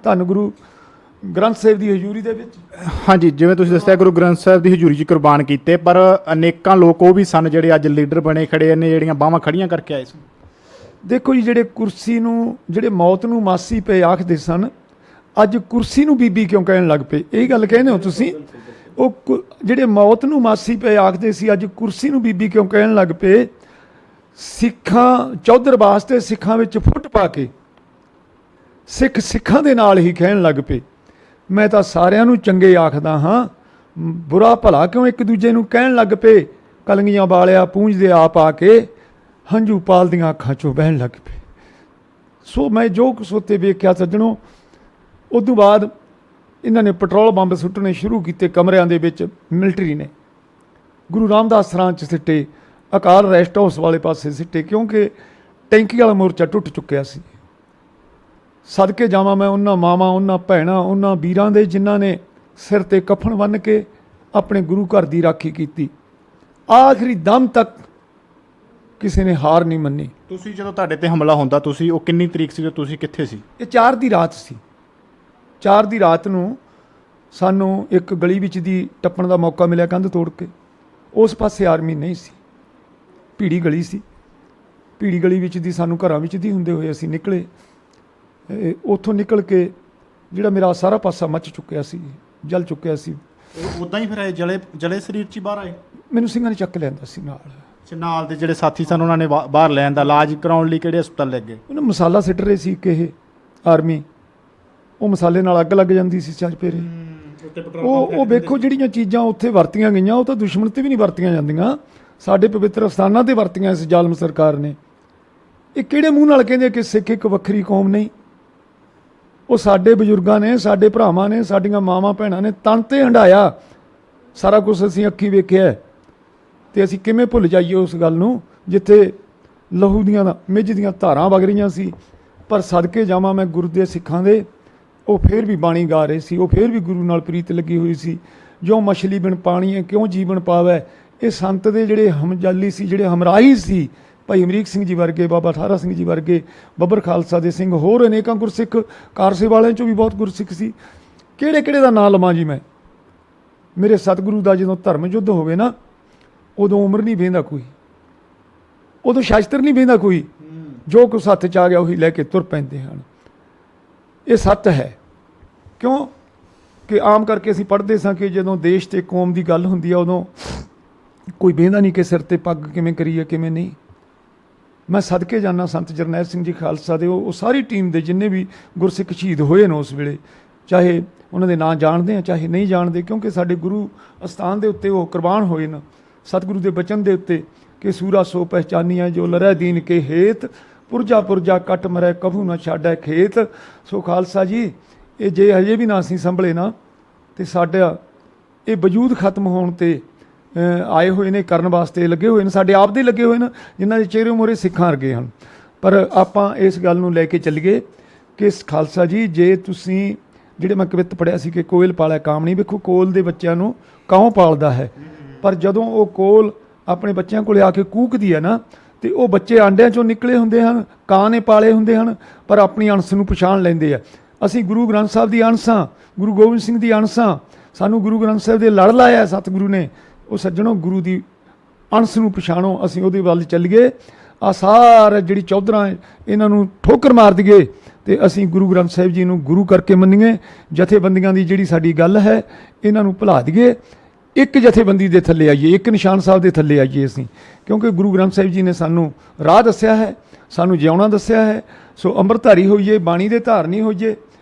ਧੰਨ ਗੁਰੂ ਗ੍ਰੰਥ ਸਾਹਿਬ ਦੀ ਹਜ਼ੂਰੀ ਦੇ ਵਿੱਚ, ਹਾਂਜੀ ਜਿਵੇਂ ਤੁਸੀਂ ਦੱਸਿਆ, ਗੁਰੂ ਗ੍ਰੰਥ ਸਾਹਿਬ ਦੀ ਹਜ਼ੂਰੀ 'ਚ ਕੁਰਬਾਨ ਕੀਤੇ। ਪਰ ਅਨੇਕਾਂ ਲੋਕ ਉਹ ਵੀ ਸਨ ਜਿਹੜੇ ਅੱਜ ਲੀਡਰ ਬਣੇ ਖੜੇ ਨੇ, ਜਿਹੜੀਆਂ ਬਾਹਾਂ ਖੜੀਆਂ ਕਰਕੇ ਆਏ ਸਨ। ਦੇਖੋ ਜੀ, ਜਿਹੜੇ ਕੁਰਸੀ ਨੂੰ, ਜਿਹੜੇ ਮੌਤ ਨੂੰ ਮਾਸੀ ਪਏ ਆਖਦੇ ਸਨ, ਅੱਜ ਕੁਰਸੀ ਨੂੰ ਬੀਬੀ ਕਿਉਂ ਕਹਿਣ ਲੱਗ ਪਏ? ਇਹ ਗੱਲ ਕਹਿੰਦੇ ਹੋ ਤੁਸੀਂ? ਉਹ ਜਿਹੜੇ ਮੌਤ ਨੂੰ ਮਾਸੀ ਪਏ ਆਖਦੇ ਸੀ, ਅੱਜ ਕੁਰਸੀ ਨੂੰ ਬੀਬੀ ਕਿਉਂ ਕਹਿਣ ਲੱਗ ਪਏ? ਸਿੱਖਾਂ ਚੌਧਰ ਵਾਸਤੇ ਸਿੱਖਾਂ ਵਿੱਚ ਫੁੱਟ ਪਾ ਕੇ ਸਿੱਖ ਸਿੱਖਾਂ ਦੇ ਨਾਲ ਹੀ ਕਹਿਣ ਲੱਗ ਪਏ। ਮੈਂ ਤਾਂ ਸਾਰਿਆਂ ਨੂੰ ਚੰਗੇ ਆਖਦਾ ਹਾਂ, ਬੁਰਾ ਭਲਾ ਕਿਉਂ ਇੱਕ ਦੂਜੇ ਨੂੰ ਕਹਿਣ ਲੱਗ ਪਏ? ਕਲੰਗੀਆਂ ਵਾਲਿਆ ਪੂੰਝਦੇ ਆਪ ਆ ਕੇ, ਹੰਝੂ ਪਾਲਦੀਆਂ ਅੱਖਾਂ 'ਚੋਂ ਬਹਿਣ ਲੱਗ ਪਏ। ਸੋ ਮੈਂ ਜੋ ਕੁਛ ਉੱਤੇ ਵੇਖਿਆ ਸੱਜਣੋ, ਉਦੋਂ ਬਾਅਦ ਇਹਨਾਂ ਨੇ ਪੈਟਰੋਲ ਬੰਬ ਸੁੱਟਣੇ ਸ਼ੁਰੂ ਕੀਤੇ ਕਮਰਿਆਂ ਦੇ ਵਿੱਚ। ਮਿਲਟਰੀ ਨੇ ਗੁਰੂ ਰਾਮਦਾਸ ਸਰਾਂ 'ਚ ਸਿੱਟੇ, ਅਕਾਲ ਰੈਸਟ ਹਾਊਸ ਵਾਲੇ ਪਾਸੇ ਸਿੱਟੇ, ਕਿਉਂਕਿ ਟੈਂਕੀ ਵਾਲਾ ਮੋਰਚਾ ਟੁੱਟ ਚੁੱਕਿਆ ਸੀ। ਸਦਕੇ ਜਾਵਾਂ ਮੈਂ ਉਹਨਾਂ ਮਾਵਾਂ, ਉਹਨਾਂ ਭੈਣਾਂ, ਉਹਨਾਂ ਵੀਰਾਂ ਦੇ ਜਿਨ੍ਹਾਂ ਨੇ ਸਿਰ ਤੇ ਕਫਨ ਬੰਨ੍ਹ ਕੇ ਆਪਣੇ ਗੁਰੂ ਘਰ ਦੀ ਰਾਖੀ ਕੀਤੀ। ਆਖਰੀ ਦਮ ਤੱਕ ਕਿਸੇ ਨੇ ਹਾਰ ਨਹੀਂ ਮੰਨੀ। ਤੁਸੀਂ ਜਦੋਂ ਤੁਹਾਡੇ ਤੇ ਹਮਲਾ ਹੁੰਦਾ, ਤੁਸੀਂ ਉਹ ਕਿੰਨੀ ਤਰੀਕ ਸੀ, ਤੁਸੀਂ ਕਿੱਥੇ ਸੀ? ਇਹ 4 ਦੀ ਰਾਤ ਸੀ। 4 ਦੀ ਰਾਤ ਨੂੰ ਸਾਨੂੰ ਇੱਕ ਗਲੀ ਵਿੱਚ ਦੀ ਟੱਪਣ ਦਾ ਮੌਕਾ ਮਿਲਿਆ, ਕੰਧ ਤੋੜ ਕੇ। ਉਸ ਪਾਸੇ ਆਰਮੀ ਨਹੀਂ ਸੀ, ਭੀੜੀ ਗਲੀ ਸੀ। ਭੀੜੀ ਗਲੀ ਵਿੱਚ ਦੀ ਸਾਨੂੰ ਘਰਾਂ ਵਿੱਚ ਦੀ ਹੁੰਦੇ ਹੋਏ ਅਸੀਂ ਨਿਕਲੇ। ਉੱਥੋਂ ਨਿਕਲ ਕੇ ਜਿਹੜਾ ਮੇਰਾ ਸਾਰਾ ਪਾਸਾ ਮੱਚ ਚੁੱਕਿਆ ਸੀ, ਜਲ ਚੁੱਕਿਆ ਸੀ। ਉਦਾਂ ਹੀ ਫਿਰ ਆਏ ਜਲੇ ਸਰੀਰ 'ਚ ਬਾਹਰ ਆਏ? ਮੈਨੂੰ ਸਿੰਘਾਂ ਨੇ ਚੱਕ ਲਿਆਂਦਾ ਸੀ ਨਾਲ ਦੇ ਜਿਹੜੇ ਸਾਥੀ ਸਨ, ਉਹਨਾਂ ਨੇ ਬਾਹਰ ਲੈਣ ਦਾ ਇਲਾਜ ਕਰਾਉਣ ਲਈ ਕਿਹੜੇ ਹਸਪਤਾਲ ਲੈ ਗਏ? ਉਹਨਾਂ ਮਸਾਲਾ ਸਿੱਟ ਰਹੇ ਸੀ ਕਿ ਇਹ ਆਰਮੀ, ਉਹ ਮਸਾਲੇ ਨਾਲ ਅੱਗ ਲੱਗ ਜਾਂਦੀ ਸੀ ਚੱਜ ਪੇਰੇ। ਉਹ ਵੇਖੋ ਜਿਹੜੀਆਂ ਚੀਜ਼ਾਂ ਉੱਥੇ ਵਰਤੀਆਂ ਗਈਆਂ, ਉਹ ਤਾਂ ਦੁਸ਼ਮਣ ਤੇ ਵੀ ਨਹੀਂ ਵਰਤੀਆਂ ਜਾਂਦੀਆਂ, ਸਾਡੇ ਪਵਿੱਤਰ ਸਥਾਨਾਂ ਤੇ ਵਰਤੀਆਂ ਇਸ ਜ਼ਾਲਮ ਸਰਕਾਰ ਨੇ। ਇਹ ਕਿਹੜੇ ਮੂੰਹ ਨਾਲ ਕਹਿੰਦੇ ਕਿ ਸਿੱਖ ਇੱਕ ਵੱਖਰੀ ਕੌਮ ਨਹੀਂ? ਉਹ ਸਾਡੇ ਬਜ਼ੁਰਗਾਂ ਨੇ, ਸਾਡੇ ਭਰਾਵਾਂ ਨੇ, ਸਾਡੀਆਂ ਮਾਵਾਂ ਭੈਣਾਂ ਨੇ ਤਨ ਤੇ ਹੰਢਾਇਆ ਸਾਰਾ ਕੁਝ ਅਸੀਂ ਅੱਖੀਂ ਵੇਖਿਆ ਹੈ। ਤੇ ਅਸੀਂ ਕਿਵੇਂ ਭੁੱਲ ਜਾਈਏ ਉਸ ਗੱਲ ਨੂੰ ਜਿੱਥੇ ਲਹੂ ਦੀਆਂ ਮਿੱਝ ਦੀਆਂ ਧਾਰਾਂ ਵਗ ਰਹੀਆਂ ਸੀ। ਪਰ ਸਦਕੇ ਜਾਵਾਂ ਮੈਂ ਗੁਰੂ ਦੇ ਸਿੱਖਾਂ ਦੇ, ਉਹ ਫਿਰ ਵੀ ਬਾਣੀ ਗਾ ਰਹੇ ਸੀ, ਉਹ ਫਿਰ ਵੀ ਗੁਰੂ ਨਾਲ ਪ੍ਰੀਤ ਲੱਗੀ ਹੋਈ ਸੀ। ਜੋ ਮਛਲੀ ਬਿਨ ਪਾਣੀ ਹੈ ਕਿਉਂ ਜੀਵਨ ਪਾਵੈ, ਇਹ ਸੰਤ ਦੇ ਜਿਹੜੇ ਹਮਜਾਲੀ ਸੀ, ਜਿਹੜੇ ਹਮਰਾਹੀ ਸੀ, ਭਾਈ ਅਮਰੀਕ ਸਿੰਘ ਜੀ ਵਰਗੇ, ਬਾਬਾ ਠਾਰਾ ਸਿੰਘ ਜੀ ਵਰਗੇ, ਬੱਬਰ ਖਾਲਸਾ ਦੇ ਸਿੰਘ, ਹੋਰ ਅਨੇਕਾਂ ਗੁਰਸਿੱਖ, ਕਾਰਸੇ ਵਾਲਿਆਂ 'ਚੋਂ ਵੀ ਬਹੁਤ ਗੁਰਸਿੱਖ ਸੀ। ਕਿਹੜੇ ਕਿਹੜੇ ਦਾ ਨਾਂ ਲਵਾਂ ਜੀ ਮੈਂ। ਮੇਰੇ ਸਤਿਗੁਰੂ ਦਾ ਜਦੋਂ ਧਰਮ ਯੁੱਧ ਹੋਵੇ ਨਾ, ਉਦੋਂ ਉਮਰ ਨਹੀਂ ਵੇਂਦਾ ਕੋਈ, ਉਦੋਂ ਸ਼ਾਸਤਰ ਨਹੀਂ ਵੇਂਦਾ ਕੋਈ, ਜੋ ਕੁਛ ਹੱਥ 'ਚ ਆ ਗਿਆ ਉਹੀ ਲੈ ਕੇ ਤੁਰ ਪੈਂਦੇ ਹਨ। ਇਹ ਸੱਤ ਹੈ। ਕਿਉਂ ਕਿ ਆਮ ਕਰਕੇ ਅਸੀਂ ਪੜ੍ਹਦੇ ਸਾਂ ਕਿ ਜਦੋਂ ਦੇਸ਼ ਤੇ ਕੌਮ ਦੀ ਗੱਲ ਹੁੰਦੀ ਆ ਉਦੋਂ ਕੋਈ ਵੇਂਦਾ ਨਹੀਂ ਕਿ ਸਿਰ ਤੇ ਪੱਗ ਕਿਵੇਂ ਕਰੀਏ ਕਿਵੇਂ ਨਹੀਂ। ਮੈਂ ਸਦਕੇ ਜਾਣਾ ਸੰਤ ਜਰਨੈਲ ਸਿੰਘ ਜੀ ਖਾਲਸਾ ਦੇ, ਉਹ ਸਾਰੀ ਟੀਮ ਦੇ ਜਿੰਨੇ ਵੀ ਗੁਰਸਿੱਖ ਸ਼ਹੀਦ ਹੋਏ ਨੇ ਉਸ ਵੇਲੇ, ਚਾਹੇ ਉਹਨਾਂ ਦੇ ਨਾਂ ਜਾਣਦੇ ਆ ਚਾਹੇ ਨਹੀਂ ਜਾਣਦੇ, ਕਿਉਂਕਿ ਸਾਡੇ ਗੁਰੂ ਅਸਥਾਨ ਦੇ ਉੱਤੇ ਉਹ ਕੁਰਬਾਨ ਹੋਏ ਨੇ ਸਤਿਗੁਰੂ ਦੇ ਬਚਨ ਦੇ ਉੱਤੇ ਕਿ ਸੂਰਾ ਸੋ ਪਹਿਚਾਨੀਆਂ ਜੋ ਲਰੈ ਦੀਨ ਕੇ ਹੇਤ, ਪੁਰਜਾ ਪੁਰਜਾ ਕੱਟ ਮਰੈ ਕਭੂ ਨਾ ਛਾੜੈ ਖੇਤ। ਸੋ ਖਾਲਸਾ ਜੀ, ਇਹ ਜੇ ਹਜੇ ਵੀ ਨਾ ਅਸੀਂ ਸੰਭਲੇ ਨਾ ਤੇ ਸਾਡਾ ਇਹ ਵਜੂਦ ਖਤਮ ਹੋਣ ਤੇ ਆਏ ਹੋਏ ਨੇ, ਕਰਨ ਵਾਸਤੇ ਲੱਗੇ ਹੋਏ ਨੇ, ਸਾਡੇ ਆਪ ਦੇ ਲੱਗੇ ਹੋਏ ਨੇ, ਜਿਨ੍ਹਾਂ ਦੇ ਚਿਹਰੇ ਮੋਹਰੇ ਸਿੱਖਾਂ ਵਰਗੇ ਹਨ। ਪਰ ਆਪਾਂ ਇਸ ਗੱਲ ਨੂੰ ਲੈ ਕੇ ਚੱਲੀਏ ਕਿ ਖਾਲਸਾ ਜੀ, ਜੇ ਤੁਸੀਂ ਜਿਹੜੇ ਮੈਂ ਕਵਿਤ ਪੜ੍ਹਿਆ ਸੀ ਕਿ ਕੋਇਲ ਪਾਲਿਆ ਕਾਮ ਨਹੀਂ, ਵੇਖੋ ਕੋਇਲ ਦੇ ਬੱਚਿਆਂ ਨੂੰ ਕਾਉਂ ਪਾਲਦਾ ਹੈ, ਪਰ ਜਦੋਂ ਉਹ ਕੋਇਲ ਆਪਣੇ ਬੱਚਿਆਂ ਕੋਲੇ ਆ ਕੇ ਕੂਕਦੀ ਹੈ ਨਾ, ਤੇ ਉਹ ਬੱਚੇ ਆਂਡਿਆਂ ਚੋਂ ਨਿਕਲੇ ਹੁੰਦੇ ਹਨ, ਕਾਂ ਨੇ ਪਾਲੇ ਹੁੰਦੇ ਹਨ, ਪਰ ਆਪਣੀ ਅੰਸ਼ ਨੂੰ ਪਛਾਣ ਲੈਂਦੇ ਆ। ਅਸੀਂ ਗੁਰੂ ਗ੍ਰੰਥ ਸਾਹਿਬ ਦੀ ਅੰਸ਼ ਹਾਂ, ਗੁਰੂ ਗੋਬਿੰਦ ਸਿੰਘ ਦੀ ਅੰਸ਼ ਹਾਂ, ਸਾਨੂੰ ਗੁਰੂ ਗ੍ਰੰਥ ਸਾਹਿਬ ਦੇ ਲੜ ਲਾਇਆ ਸਤਿਗੁਰੂ ਨੇ। ਉਹ ਸੱਜਣੋ, ਗੁਰੂ ਦੀ ਅੰਸ਼ ਨੂੰ ਪਛਾਣੋ, ਅਸੀਂ ਉਹਦੇ ਵੱਲ ਚੱਲੀਏ। ਆ ਸਾਰਾ ਜਿਹੜੀ ਚੌਧਰਾਂ ਇਹਨਾਂ ਨੂੰ ਠੋਕਰ ਮਾਰ ਦਈਏ ਤੇ ਅਸੀਂ ਗੁਰੂ ਗ੍ਰੰਥ ਸਾਹਿਬ ਜੀ ਨੂੰ ਗੁਰੂ ਕਰਕੇ ਮੰਨੀਏ। ਜਥੇਬੰਦੀਆਂ ਦੀ ਜਿਹੜੀ ਸਾਡੀ ਗੱਲ ਹੈ ਇਹਨਾਂ ਨੂੰ ਭੁਲਾ ਦਈਏ, ਇੱਕ ਜਥੇਬੰਦੀ ਦੇ ਥੱਲੇ ਆਈਏ, ਇੱਕ ਨਿਸ਼ਾਨ ਸਾਹਿਬ ਦੇ ਥੱਲੇ ਆਈਏ ਅਸੀਂ, ਕਿਉਂਕਿ ਗੁਰੂ ਗ੍ਰੰਥ ਸਾਹਿਬ ਜੀ ਨੇ ਸਾਨੂੰ ਰਾਹ ਦੱਸਿਆ ਹੈ, ਸਾਨੂੰ ਜਿਉਣਾ ਦੱਸਿਆ ਹੈ। ਸੋ ਅੰਮ੍ਰਿਤਧਾਰੀ ਹੋਈਏ, ਬਾਣੀ ਦੇ ਧਾਰਨੀ ਹੋਈਏ,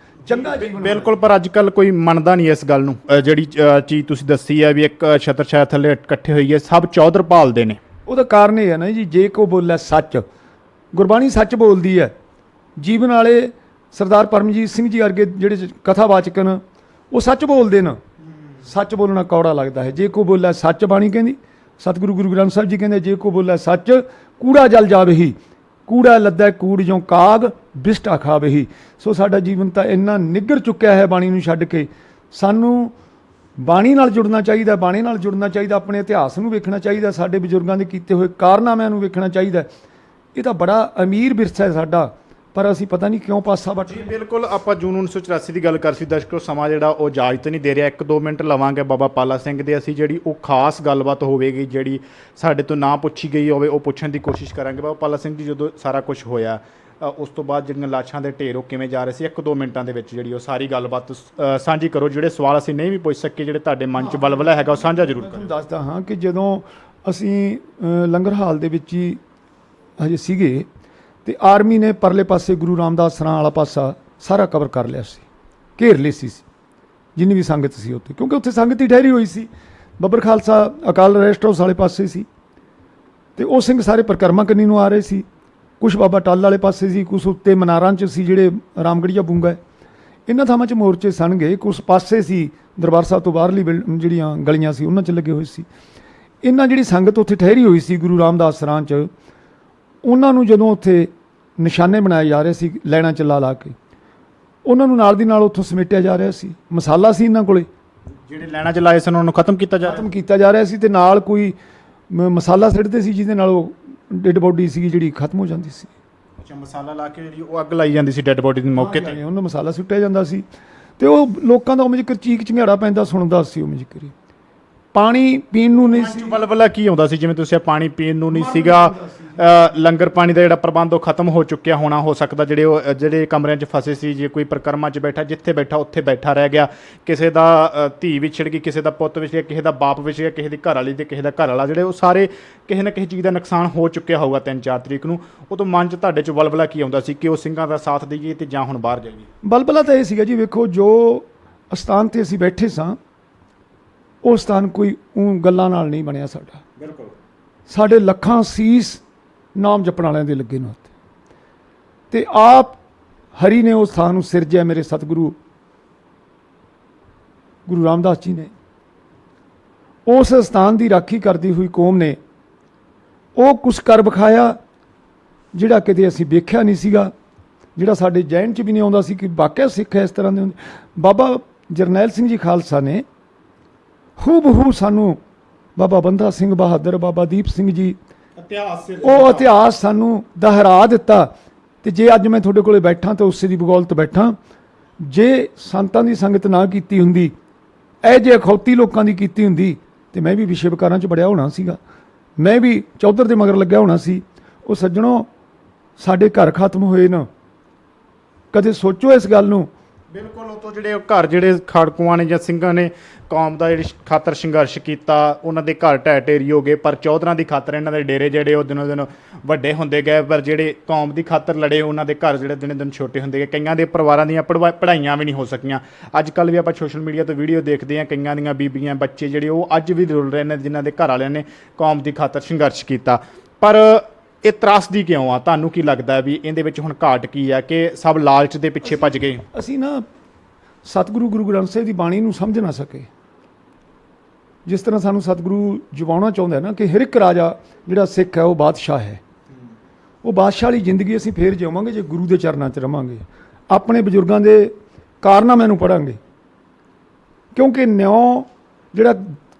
ਚੰਗਾ ਜੀਵਨ। ਬਿਲਕੁਲ, ਪਰ ਅੱਜ ਕੱਲ ਕੋਈ ਮੰਨਦਾ ਨਹੀਂ ਇਸ ਗੱਲ ਨੂੰ। ਜਿਹੜੀ ਚੀਜ਼ ਤੁਸੀਂ ਦੱਸੀ ਹੈ ਵੀ ਇੱਕ ਛਤਰ ਛਾਇਆ ਥੱਲੇ ਇਕੱਠੇ ਹੋਈਏ, ਸਭ ਚੌਧਰ ਭਾਲਦੇ ਨੇ। ਉਹਦਾ ਕਾਰਨ ਇਹ ਹੈ ਨਾ ਜੀ, ਜੇ ਕੋ ਬੋਲੇ ਸੱਚ, ਗੁਰਬਾਣੀ ਸੱਚ ਬੋਲਦੀ ਹੈ। ਜੀਵਨ ਵਾਲੇ ਸਰਦਾਰ ਪਰਮਜੀਤ ਸਿੰਘ ਜੀ ਵਰਗੇ ਜਿਹੜੇ ਕਥਾਵਾਚਕ ਨੇ, ਉਹ ਸੱਚ ਬੋਲਦੇ ਨੇ। ਸੱਚ ਬੋਲਣਾ ਕੌੜਾ ਲੱਗਦਾ ਹੈ। ਜੇ ਕੋ ਬੋਲੇ ਸੱਚ, ਬਾਣੀ ਕਹਿੰਦੀ, ਸਤਿਗੁਰੂ ਗੁਰੂ ਗ੍ਰੰਥ ਸਾਹਿਬ ਜੀ ਕਹਿੰਦੇ, ਜੇ ਕੋ ਬੋਲੇ ਸੱਚ ਕੂੜਾ ਜਲ ਜਾਵੇਹੀ, ਕੂੜਾ ਲੱਦੈ ਕੂੜ ਜੋ ਕਾਗ ਬਿਸਟਾ ਖਾਵੇਹੀ। ਸੋ ਸਾਡਾ ਜੀਵਨ ਤਾਂ ਇੰਨਾ ਨਿੱਘਰ ਚੁੱਕਿਆ ਹੈ ਬਾਣੀ ਨੂੰ ਛੱਡ ਕੇ। ਸਾਨੂੰ ਬਾਣੀ ਨਾਲ ਜੁੜਨਾ ਚਾਹੀਦਾ, ਬਾਣੀ ਨਾਲ ਜੁੜਨਾ ਚਾਹੀਦਾ, ਆਪਣੇ ਇਤਿਹਾਸ ਨੂੰ ਵੇਖਣਾ ਚਾਹੀਦਾ, ਸਾਡੇ ਬਜ਼ੁਰਗਾਂ ਦੇ ਕੀਤੇ ਹੋਏ ਕਾਰਨਾਮਿਆਂ ਨੂੰ ਵੇਖਣਾ ਚਾਹੀਦਾ। ਇਹ ਤਾਂ ਬੜਾ ਅਮੀਰ ਵਿਰਸਾ ਹੈ ਸਾਡਾ, ਪਰ ਅਸੀਂ ਪਤਾ ਨਹੀਂ ਕਿਉਂ ਪਾਸਾ ਵੱਟ। ਜੀ ਬਿਲਕੁਲ, ਆਪਾਂ ਜੂਨ 1984 ਦੀ ਗੱਲ ਕਰ ਸੀ ਦਰਸ਼ਕੋ, ਸਮਾਂ ਜਿਹੜਾ ਉਹ ਇਜਾਜ਼ਤ ਨਹੀਂ ਦੇ ਰਿਹਾ। 1-2 ਮਿੰਟ ਲਵਾਂਗੇ ਬਾਬਾ ਪਾਲਾ ਸਿੰਘ ਦੇ, ਅਸੀਂ ਜਿਹੜੀ ਉਹ ਖਾਸ ਗੱਲਬਾਤ ਹੋਵੇਗੀ ਜਿਹੜੀ ਸਾਡੇ ਤੋਂ ਨਾ ਪੁੱਛੀ ਗਈ ਹੋਵੇ ਉਹ ਪੁੱਛਣ ਦੀ ਕੋਸ਼ਿਸ਼ ਕਰਾਂਗੇ। ਬਾਬਾ ਪਾਲਾ ਸਿੰਘ ਜੀ, ਜਦੋਂ ਸਾਰਾ ਕੁਝ ਹੋਇਆ ਉਸ ਤੋਂ ਬਾਅਦ ਜਿਹੜੀਆਂ ਲਾਸ਼ਾਂ ਦੇ ਢੇਰ ਉਹ ਕਿਵੇਂ ਜਾ ਰਹੇ ਸੀ, 1-2 ਮਿੰਟਾਂ ਦੇ ਵਿੱਚ ਜਿਹੜੀ ਉਹ ਸਾਰੀ ਗੱਲਬਾਤ ਸਾਂਝੀ ਕਰੋ। ਜਿਹੜੇ ਸਵਾਲ ਅਸੀਂ ਨਹੀਂ ਵੀ ਪੁੱਛ ਸਕੇ, ਜਿਹੜੇ ਤੁਹਾਡੇ ਮਨ 'ਚ ਬਲਬਲਾ ਹੈਗਾ, ਉਹ ਸਾਂਝਾ ਜ਼ਰੂਰ ਕਰੋ। ਤੁਹਾਨੂੰ ਦੱਸਦਾ ਹਾਂ ਕਿ ਜਦੋਂ ਅਸੀਂ ਲੰਗਰ ਹਾਲ ਦੇ ਵਿੱਚ ਹੀ ਹਜੇ ਸੀਗੇ ਤੇ ਆਰਮੀ ਨੇ ਪਰਲੇ ਪਾਸੇ ਗੁਰੂ ਰਾਮਦਾਸ ਸਰਾਂ ਵਾਲਾ ਪਾਸਾ ਸਾਰਾ ਕਵਰ ਕਰ ਲਿਆ ਸੀ, ਘੇਰ ਲਈ ਸੀ ਜਿੰਨੀ ਵੀ ਸੰਗਤ ਸੀ ਉੱਥੇ, ਕਿਉਂਕਿ ਉੱਥੇ ਸੰਗਤ ਹੀ ਠਹਿਰੀ ਹੋਈ ਸੀ। ਬੱਬਰ ਖਾਲਸਾ ਅਕਾਲ ਰੈਸਟ ਹਾਊਸ ਵਾਲੇ ਪਾਸੇ ਸੀ ਤੇ ਉਹ ਸਿੰਘ ਸਾਰੇ ਪਰਿਕਰਮਾ ਕਰਨੀ ਨੂੰ ਆ ਰਹੇ ਸੀ। ਕੁਛ ਬਾਬਾ ਟੱਲ ਵਾਲੇ ਪਾਸੇ ਸੀ, ਕੁਛ ਉੱਤੇ ਮਨਾਰਾਂ 'ਚ ਸੀ ਜਿਹੜੇ ਰਾਮਗੜੀਆ ਬੂੰਗਾ, ਇਹਨਾਂ ਥਾਵਾਂ 'ਚ ਮੋਰਚੇ ਸਣਗੇ। ਕੁਛ ਪਾਸੇ ਸੀ ਦਰਬਾਰ ਸਾਹਿਬ ਤੋਂ ਬਾਹਰਲੀ ਜਿਹੜੀਆਂ ਗਲੀਆਂ ਸੀ ਉਹਨਾਂ 'ਚ ਲੱਗੇ ਹੋਏ ਸੀ। ਇਹਨਾਂ ਜਿਹੜੀ ਸੰਗਤ ਉੱਥੇ ਠਹਿਰੀ ਹੋਈ ਸੀ ਗੁਰੂ ਰਾਮਦਾਸ ਸਰਾਂ 'ਚ, ਉਹਨਾਂ ਨੂੰ ਜਦੋਂ ਉੱਥੇ ਨਿਸ਼ਾਨੇ ਬਣਾਏ ਜਾ ਰਹੇ ਸੀ ਲੈਣਾ ਚ ਲਾ ਕੇ, ਉਹਨਾਂ ਨੂੰ ਨਾਲ ਦੀ ਨਾਲ ਉੱਥੋਂ ਸਮੇਟਿਆ ਜਾ ਰਿਹਾ ਸੀ। ਮਸਾਲਾ ਸੀ ਇਹਨਾਂ ਕੋਲੇ, ਜਿਹੜੇ ਲੈਣਾ ਚ ਲਾਏ ਸਨ ਉਹਨਾਂ ਨੂੰ ਖਤਮ ਕੀਤਾ ਜਾ ਰਿਹਾ ਸੀ ਤੇ ਨਾਲ ਕੋਈ ਮਸਾਲਾ ਸਿੱਟਦੇ ਸੀ ਜਿਹਦੇ ਨਾਲ ਉਹ ਡੈਡ ਬੋਡੀ ਸੀ ਜਿਹੜੀ ਖਤਮ ਹੋ ਜਾਂਦੀ ਸੀ। ਅੱਛਾ, ਮਸਾਲਾ ਲਾ ਕੇ ਜਿਹੜੀ ਉਹ ਅੱਗ ਲਾਈ ਜਾਂਦੀ ਸੀ ਡੈਡ ਬੋਡੀ ਦੇ ਮੌਕੇ ਤੇ, ਉਹਨੂੰ ਮਸਾਲਾ ਸੁੱਟਿਆ ਜਾਂਦਾ ਸੀ ਤੇ ਉਹ ਲੋਕਾਂ ਦਾ ਉਵੇਂ ਜਿਕਰ ਚੀਕ ਚਿੰਗਾੜਾ ਪੈਂਦਾ ਸੁਣਦਾ ਸੀ। ਉਵੇਂ ਜਿਕਰ ਪਾਣੀ ਪੀਣ ਨੂੰ ਨਹੀਂ ਸੀ, ਬਲਬਲਾ ਕੀ ਆਉਂਦਾ ਸੀ, ਜਿਵੇਂ ਤੁਸੀਂ ਪਾਣੀ ਪੀਣ ਨੂੰ ਨਹੀਂ ਸੀਗਾ, ਲੰਗਰ ਪਾਣੀ ਦਾ ਜਿਹੜਾ ਪ੍ਰਬੰਧ ਉਹ ਖਤਮ ਹੋ ਚੁੱਕਿਆ ਹੋਣਾ, ਹੋ ਸਕਦਾ ਜਿਹੜੇ ਕਮਰਿਆਂ 'ਚ ਫਸੇ ਸੀ, ਜੇ ਕੋਈ ਪਰਿਕਰਮਾ 'ਚ ਬੈਠਾ, ਜਿੱਥੇ ਬੈਠਾ ਉੱਥੇ ਬੈਠਾ ਰਹਿ ਗਿਆ, ਕਿਸੇ ਦਾ ਧੀ ਵਿਛੜ ਗਈ, ਕਿਸੇ ਦਾ ਪੁੱਤ ਵਿਛੜ ਗਿਆ, ਕਿਸੇ ਦਾ ਬਾਪ ਵਿਛੜ ਗਿਆ, ਕਿਸੇ ਦੀ ਘਰ ਵਾਲੀ ਤੇ ਕਿਸੇ ਦਾ ਘਰ ਵਾਲਾ, ਜਿਹੜੇ ਉਹ ਸਾਰੇ ਕਿਸੇ ਨਾ ਕਿਸੇ ਚੀਜ਼ ਦਾ ਨੁਕਸਾਨ ਹੋ ਚੁੱਕਿਆ ਹੋਊਗਾ 3-4 ਤਰੀਕ ਨੂੰ। ਉਦੋਂ ਮਨ 'ਚ ਤੁਹਾਡੇ 'ਚ ਬਲਬਲਾ ਕੀ ਆਉਂਦਾ ਸੀ ਕਿ ਉਹ ਸਿੰਘਾਂ ਦਾ ਸਾਥ ਦੇਈਏ ਤੇ ਜਾਂ ਹੁਣ ਬਾਹਰ ਜਾਈਏ? ਬਲਬਲਾ ਤਾਂ ਇਹ ਸੀਗਾ ਜੀ, ਵੇਖੋ ਜੋ ਅਸਥਾਨ ਤੇ ਅਸੀਂ ਬੈਠੇ ਸਾਂ ਉਹ ਸਥਾਨ ਕੋਈ ਗੱਲਾਂ ਨਾਲ ਨਹੀਂ ਬਣਿਆ ਸਾਡਾ। ਬਿਲਕੁਲ, ਸਾਡੇ ਲੱਖਾਂ ਸੀਸ ਨਾਮ ਜਪਣ ਵਾਲਿਆਂ ਦੇ ਲੱਗੇ ਨੇ ਉੱਥੇ, ਤੇ ਆਪ ਹਰੀ ਨੇ ਉਸ ਸਥਾਨ ਨੂੰ ਸਿਰਜਿਆ। ਮੇਰੇ ਸਤਿਗੁਰੂ ਗੁਰੂ ਰਾਮਦਾਸ ਜੀ ਨੇ ਉਸ ਸਥਾਨ ਦੀ ਰਾਖੀ ਕਰਦੀ ਹੋਈ ਕੌਮ ਨੇ ਉਹ ਕੁਛ ਕਰ ਵਿਖਾਇਆ ਜਿਹੜਾ ਕਿਤੇ ਅਸੀਂ ਵੇਖਿਆ ਨਹੀਂ ਸੀਗਾ, ਜਿਹੜਾ ਸਾਡੇ ਜਹਿਨ 'ਚ ਵੀ ਨਹੀਂ ਆਉਂਦਾ ਸੀ ਕਿ ਵਾਕਿਆ ਸਿੱਖ ਇਸ ਤਰ੍ਹਾਂ ਦੇ ਹੁੰਦੇ। ਬਾਬਾ ਜਰਨੈਲ ਸਿੰਘ ਜੀ ਖਾਲਸਾ ਨੇ ਹੂਬਹੂ ਸਾਨੂੰ ਬਾਬਾ ਬੰਦਾ ਸਿੰਘ ਬਹਾਦਰ, ਬਾਬਾ ਦੀਪ ਸਿੰਘ ਜੀ, ਉਹ ਇਤਿਹਾਸ ਸਾਨੂੰ ਦੁਹਰਾ ਦਿੱਤਾ। ਤੇ ਜੇ ਅੱਜ ਮੈਂ ਤੁਹਾਡੇ ਕੋਲੇ ਬੈਠਾ ਤਾਂ ਉਸੇ ਦੀ ਬਗੌਲਤ ਬੈਠਾ। ਜੇ ਸੰਤਾਂ ਦੀ ਸੰਗਤ ਨਾ ਕੀਤੀ ਹੁੰਦੀ, ਇਹ ਜੇ ਅਖੌਤੀ ਲੋਕਾਂ ਦੀ ਕੀਤੀ ਹੁੰਦੀ, ਤੇ ਮੈਂ ਵੀ ਵਿਸ਼ੇ ਵਿਕਾਰਾਂ 'ਚ ਬੜਿਆ ਹੋਣਾ ਸੀਗਾ, ਮੈਂ ਵੀ ਚੌਧਰ ਦੇ ਮਗਰ ਲੱਗਿਆ ਹੋਣਾ ਸੀ। ਉਹ ਸੱਜਣੋ, ਸਾਡੇ ਘਰ ਖਤਮ ਹੋਏ ਨਾ, ਕਦੇ ਸੋਚੋ ਇਸ ਗੱਲ ਨੂੰ। ਬਿਲਕੁਲ, ਉਹ ਤੋਂ ਜਿਹੜੇ ਘਰ ਜਿਹੜੇ ਖਾੜਕੂਆਂ ਨੇ ਜਾਂ ਸਿੰਘਾਂ ਨੇ ਕੌਮ ਦਾ ਜਿਹੜੀ ਖਾਤਰ ਸੰਘਰਸ਼ ਕੀਤਾ, ਉਹਨਾਂ ਦੇ ਘਰ ਢਹਿ ਢੇਰੀ ਹੋ ਗਏ, ਪਰ ਚੌਧਰਾਂ ਦੀ ਖਾਤਰ ਇਹਨਾਂ ਦੇ ਡੇਰੇ ਜਿਹੜੇ ਉਹ ਦਿਨੋਂ ਦਿਨ ਵੱਡੇ ਹੁੰਦੇ ਗਏ। ਪਰ ਜਿਹੜੇ ਕੌਮ ਦੀ ਖਾਤਰ ਲੜੇ, ਉਹਨਾਂ ਦੇ ਘਰ ਜਿਹੜੇ ਦਿਨੋਂ ਦਿਨ ਛੋਟੇ ਹੁੰਦੇ ਗਏ। ਕਈਆਂ ਦੇ ਪਰਿਵਾਰਾਂ ਦੀਆਂ ਪੜ੍ਹਾਈਆਂ ਵੀ ਨਹੀਂ ਹੋ ਸਕੀਆਂ। ਅੱਜ ਕੱਲ੍ਹ ਵੀ ਆਪਾਂ ਸੋਸ਼ਲ ਮੀਡੀਆ ਤੋਂ ਵੀਡੀਓ ਦੇਖਦੇ ਹਾਂ, ਕਈਆਂ ਦੀਆਂ ਬੀਬੀਆਂ, ਬੱਚੇ ਜਿਹੜੇ ਉਹ ਅੱਜ ਵੀ ਰੁਲ ਰਹੇ ਨੇ, ਜਿਨ੍ਹਾਂ ਦੇ ਘਰ ਵਾਲਿਆਂ ਨੇ ਕੌਮ ਦੀ ਖਾਤਰ ਸੰਘਰਸ਼ ਕੀਤਾ। ਪਰ ਇਹ ਤਰਾਸਦੀ ਕਿਉਂ ਆ? ਤੁਹਾਨੂੰ ਕੀ ਲੱਗਦਾ ਵੀ ਇਹਦੇ ਵਿੱਚ ਹੁਣ ਘਾਟ ਕੀ ਆ ਕਿ ਸਭ ਲਾਲਚ ਦੇ ਪਿੱਛੇ ਭੱਜ ਗਏ? ਅਸੀਂ ਨਾ ਸਤਿਗੁਰੂ ਗੁਰੂ ਗ੍ਰੰਥ ਸਾਹਿਬ ਦੀ ਬਾਣੀ ਨੂੰ ਸਮਝ ਨਾ ਸਕੇ। ਜਿਸ ਤਰ੍ਹਾਂ ਸਾਨੂੰ ਸਤਿਗੁਰੂ ਜਵਾਉਣਾ ਚਾਹੁੰਦਾ ਨਾ ਕਿ ਹਰ ਇੱਕ ਰਾਜਾ ਜਿਹੜਾ ਸਿੱਖ ਹੈ ਉਹ ਬਾਦਸ਼ਾਹ ਹੈ, ਉਹ ਬਾਦਸ਼ਾਹ ਵਾਲੀ ਜ਼ਿੰਦਗੀ ਅਸੀਂ ਫੇਰ ਜਿਵਾਂਗੇ ਜੇ ਗੁਰੂ ਦੇ ਚਰਨਾਂ 'ਚ ਰਵਾਂਗੇ, ਆਪਣੇ ਬਜ਼ੁਰਗਾਂ ਦੇ ਕਾਰਨਾਮਿਆਂ ਨੂੰ ਪੜ੍ਹਾਂਗੇ। ਕਿਉਂਕਿ ਨਿਉ ਜਿਹੜਾ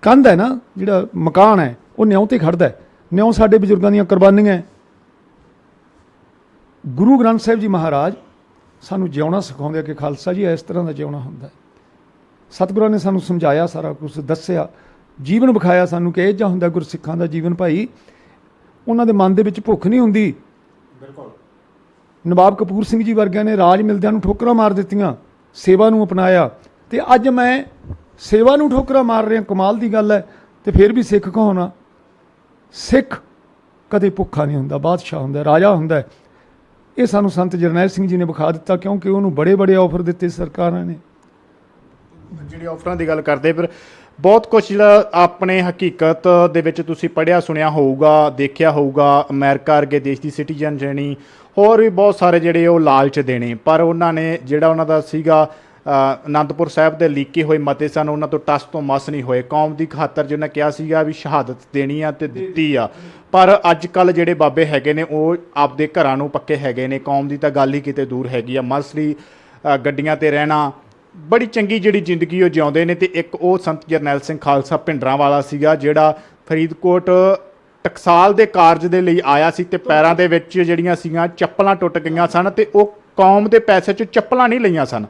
ਕੰਧ ਹੈ ਨਾ, ਜਿਹੜਾ ਮਕਾਨ ਹੈ, ਉਹ ਨਿਉ ਤੇ ਖੜਦਾ ਹੈ। ਨਿਉ ਸਾਡੇ ਬਜ਼ੁਰਗਾਂ ਦੀਆਂ ਕੁਰਬਾਨੀਆਂ। ਗੁਰੂ ਗ੍ਰੰਥ ਸਾਹਿਬ ਜੀ ਮਹਾਰਾਜ ਸਾਨੂੰ ਜਿਉਣਾ ਸਿਖਾਉਂਦੇ ਆ ਕਿ ਖਾਲਸਾ ਜੀ ਇਸ ਤਰ੍ਹਾਂ ਦਾ ਜਿਉਣਾ ਹੁੰਦਾ। ਸਤਿਗੁਰਾਂ ਨੇ ਸਾਨੂੰ ਸਮਝਾਇਆ, ਸਾਰਾ ਕੁਝ ਦੱਸਿਆ, ਜੀਵਨ ਵਿਖਾਇਆ ਸਾਨੂੰ ਕਿ ਇਹ ਜਿਹਾ ਹੁੰਦਾ ਗੁਰਸਿੱਖਾਂ ਦਾ ਜੀਵਨ। ਭਾਈ, ਉਹਨਾਂ ਦੇ ਮਨ ਦੇ ਵਿੱਚ ਭੁੱਖ ਨਹੀਂ ਹੁੰਦੀ। ਬਿਲਕੁਲ, ਨਵਾਬ ਕਪੂਰ ਸਿੰਘ ਜੀ ਵਰਗਿਆਂ ਨੇ ਰਾਜ ਮਿਲਦਿਆਂ ਨੂੰ ਠੋਕਰਾਂ ਮਾਰ ਦਿੱਤੀਆਂ, ਸੇਵਾ ਨੂੰ ਅਪਣਾਇਆ। ਤੇ ਅੱਜ ਮੈਂ ਸੇਵਾ ਨੂੰ ਠੋਕਰਾਂ ਮਾਰ ਰਿਹਾ, ਕਮਾਲ ਦੀ ਗੱਲ ਹੈ। ਤੇ ਫਿਰ ਵੀ ਸਿੱਖ ਕੌਣ ਆ? ਸਿੱਖ ਕਦੇ ਭੁੱਖਾ ਨਹੀਂ ਹੁੰਦਾ, ਬਾਦਸ਼ਾਹ ਹੁੰਦਾ, ਰਾਜਾ ਹੁੰਦਾ। ਇਹ ਸਾਨੂੰ ਸੰਤ ਜਰਨੈਲ ਸਿੰਘ ਜੀ ਨੇ ਵਿਖਾ ਦਿੱਤਾ, ਕਿਉਂਕਿ ਉਹਨੂੰ ਬੜੇ ਬੜੇ ਆਫਰ ਦਿੱਤੇ ਸਰਕਾਰਾਂ ਨੇ। ਜਿਹੜੀ ਆਫਰਾਂ ਦੀ ਗੱਲ ਕਰਦੇ, ਫਿਰ ਬਹੁਤ ਕੁਝ ਜਿਹੜਾ ਆਪਣੇ ਹਕੀਕਤ ਦੇ ਵਿੱਚ ਤੁਸੀਂ ਪੜ੍ਹਿਆ ਸੁਣਿਆ ਹੋਊਗਾ, ਦੇਖਿਆ ਹੋਊਗਾ। ਅਮਰੀਕਾ ਵਰਗੇ ਦੇਸ਼ ਦੀ ਸਿਟੀਜ਼ਨ ਜਣੀ, ਹੋਰ ਵੀ ਬਹੁਤ ਸਾਰੇ ਜਿਹੜੇ ਉਹ ਲਾਲਚ ਦੇਣੇ। ਪਰ ਉਹਨਾਂ ਨੇ ਜਿਹੜਾ ਉਹਨਾਂ ਦਾ ਸੀਗਾ ਅਨੰਦਪੁਰ ਸਾਹਿਬ ਦੇ ਲੀਕੇ ਹੋਏ ਮਤੇ ਸਨ, ਉਹਨਾਂ ਤੋਂ ਟਸ ਤੋਂ ਮਸ ਨਹੀਂ ਹੋਏ। ਕੌਮ ਦੀ ਖਾਤਰ ਜਿਹਨਾਂ ਕਿਹਾ ਸੀਗਾ ਵੀ ਸ਼ਹਾਦਤ ਦੇਣੀ ਆ ਤੇ ਦਿੱਤੀ ਆ। ਪਰ ਅੱਜ ਕੱਲ੍ਹ ਜਿਹੜੇ ਬਾਬੇ ਹੈਗੇ ਨੇ ਉਹ ਆਪਦੇ ਘਰਾਂ ਨੂੰ ਪੱਕੇ ਹੈਗੇ ਨੇ, ਕੌਮ ਦੀ ਤਾਂ ਗੱਲ ਹੀ ਕਿਤੇ ਦੂਰ ਹੈਗੀ ਆ। ਮਸਲੀ ਗੱਡੀਆਂ ਤੇ ਰਹਿਣਾ, ਬੜੀ ਚੰਗੀ ਜਿਹੜੀ ਜ਼ਿੰਦਗੀ ਉਹ ਜਿਉਂਦੇ ਨੇ। ਤੇ ਇੱਕ ਉਹ ਸੰਤ ਜਰਨੈਲ ਸਿੰਘ ਖਾਲਸਾ ਭਿੰਡਰਾਂ ਵਾਲਾ ਸੀਗਾ, ਜਿਹੜਾ ਫਰੀਦਕੋਟ ਟਕਸਾਲ ਦੇ ਕਾਰਜ ਦੇ ਲਈ ਆਇਆ ਸੀ ਤੇ ਪੈਰਾਂ ਦੇ ਵਿੱਚ ਜਿਹੜੀਆਂ ਸੀਗੀਆਂ ਚੱਪਲਾਂ ਟੁੱਟ ਗਈਆਂ ਸਨ, ਤੇ ਉਹ ਕੌਮ ਦੇ ਪੈਸੇ 'ਚ ਚੱਪਲਾਂ ਨਹੀਂ ਲਈਆਂ ਸਨ,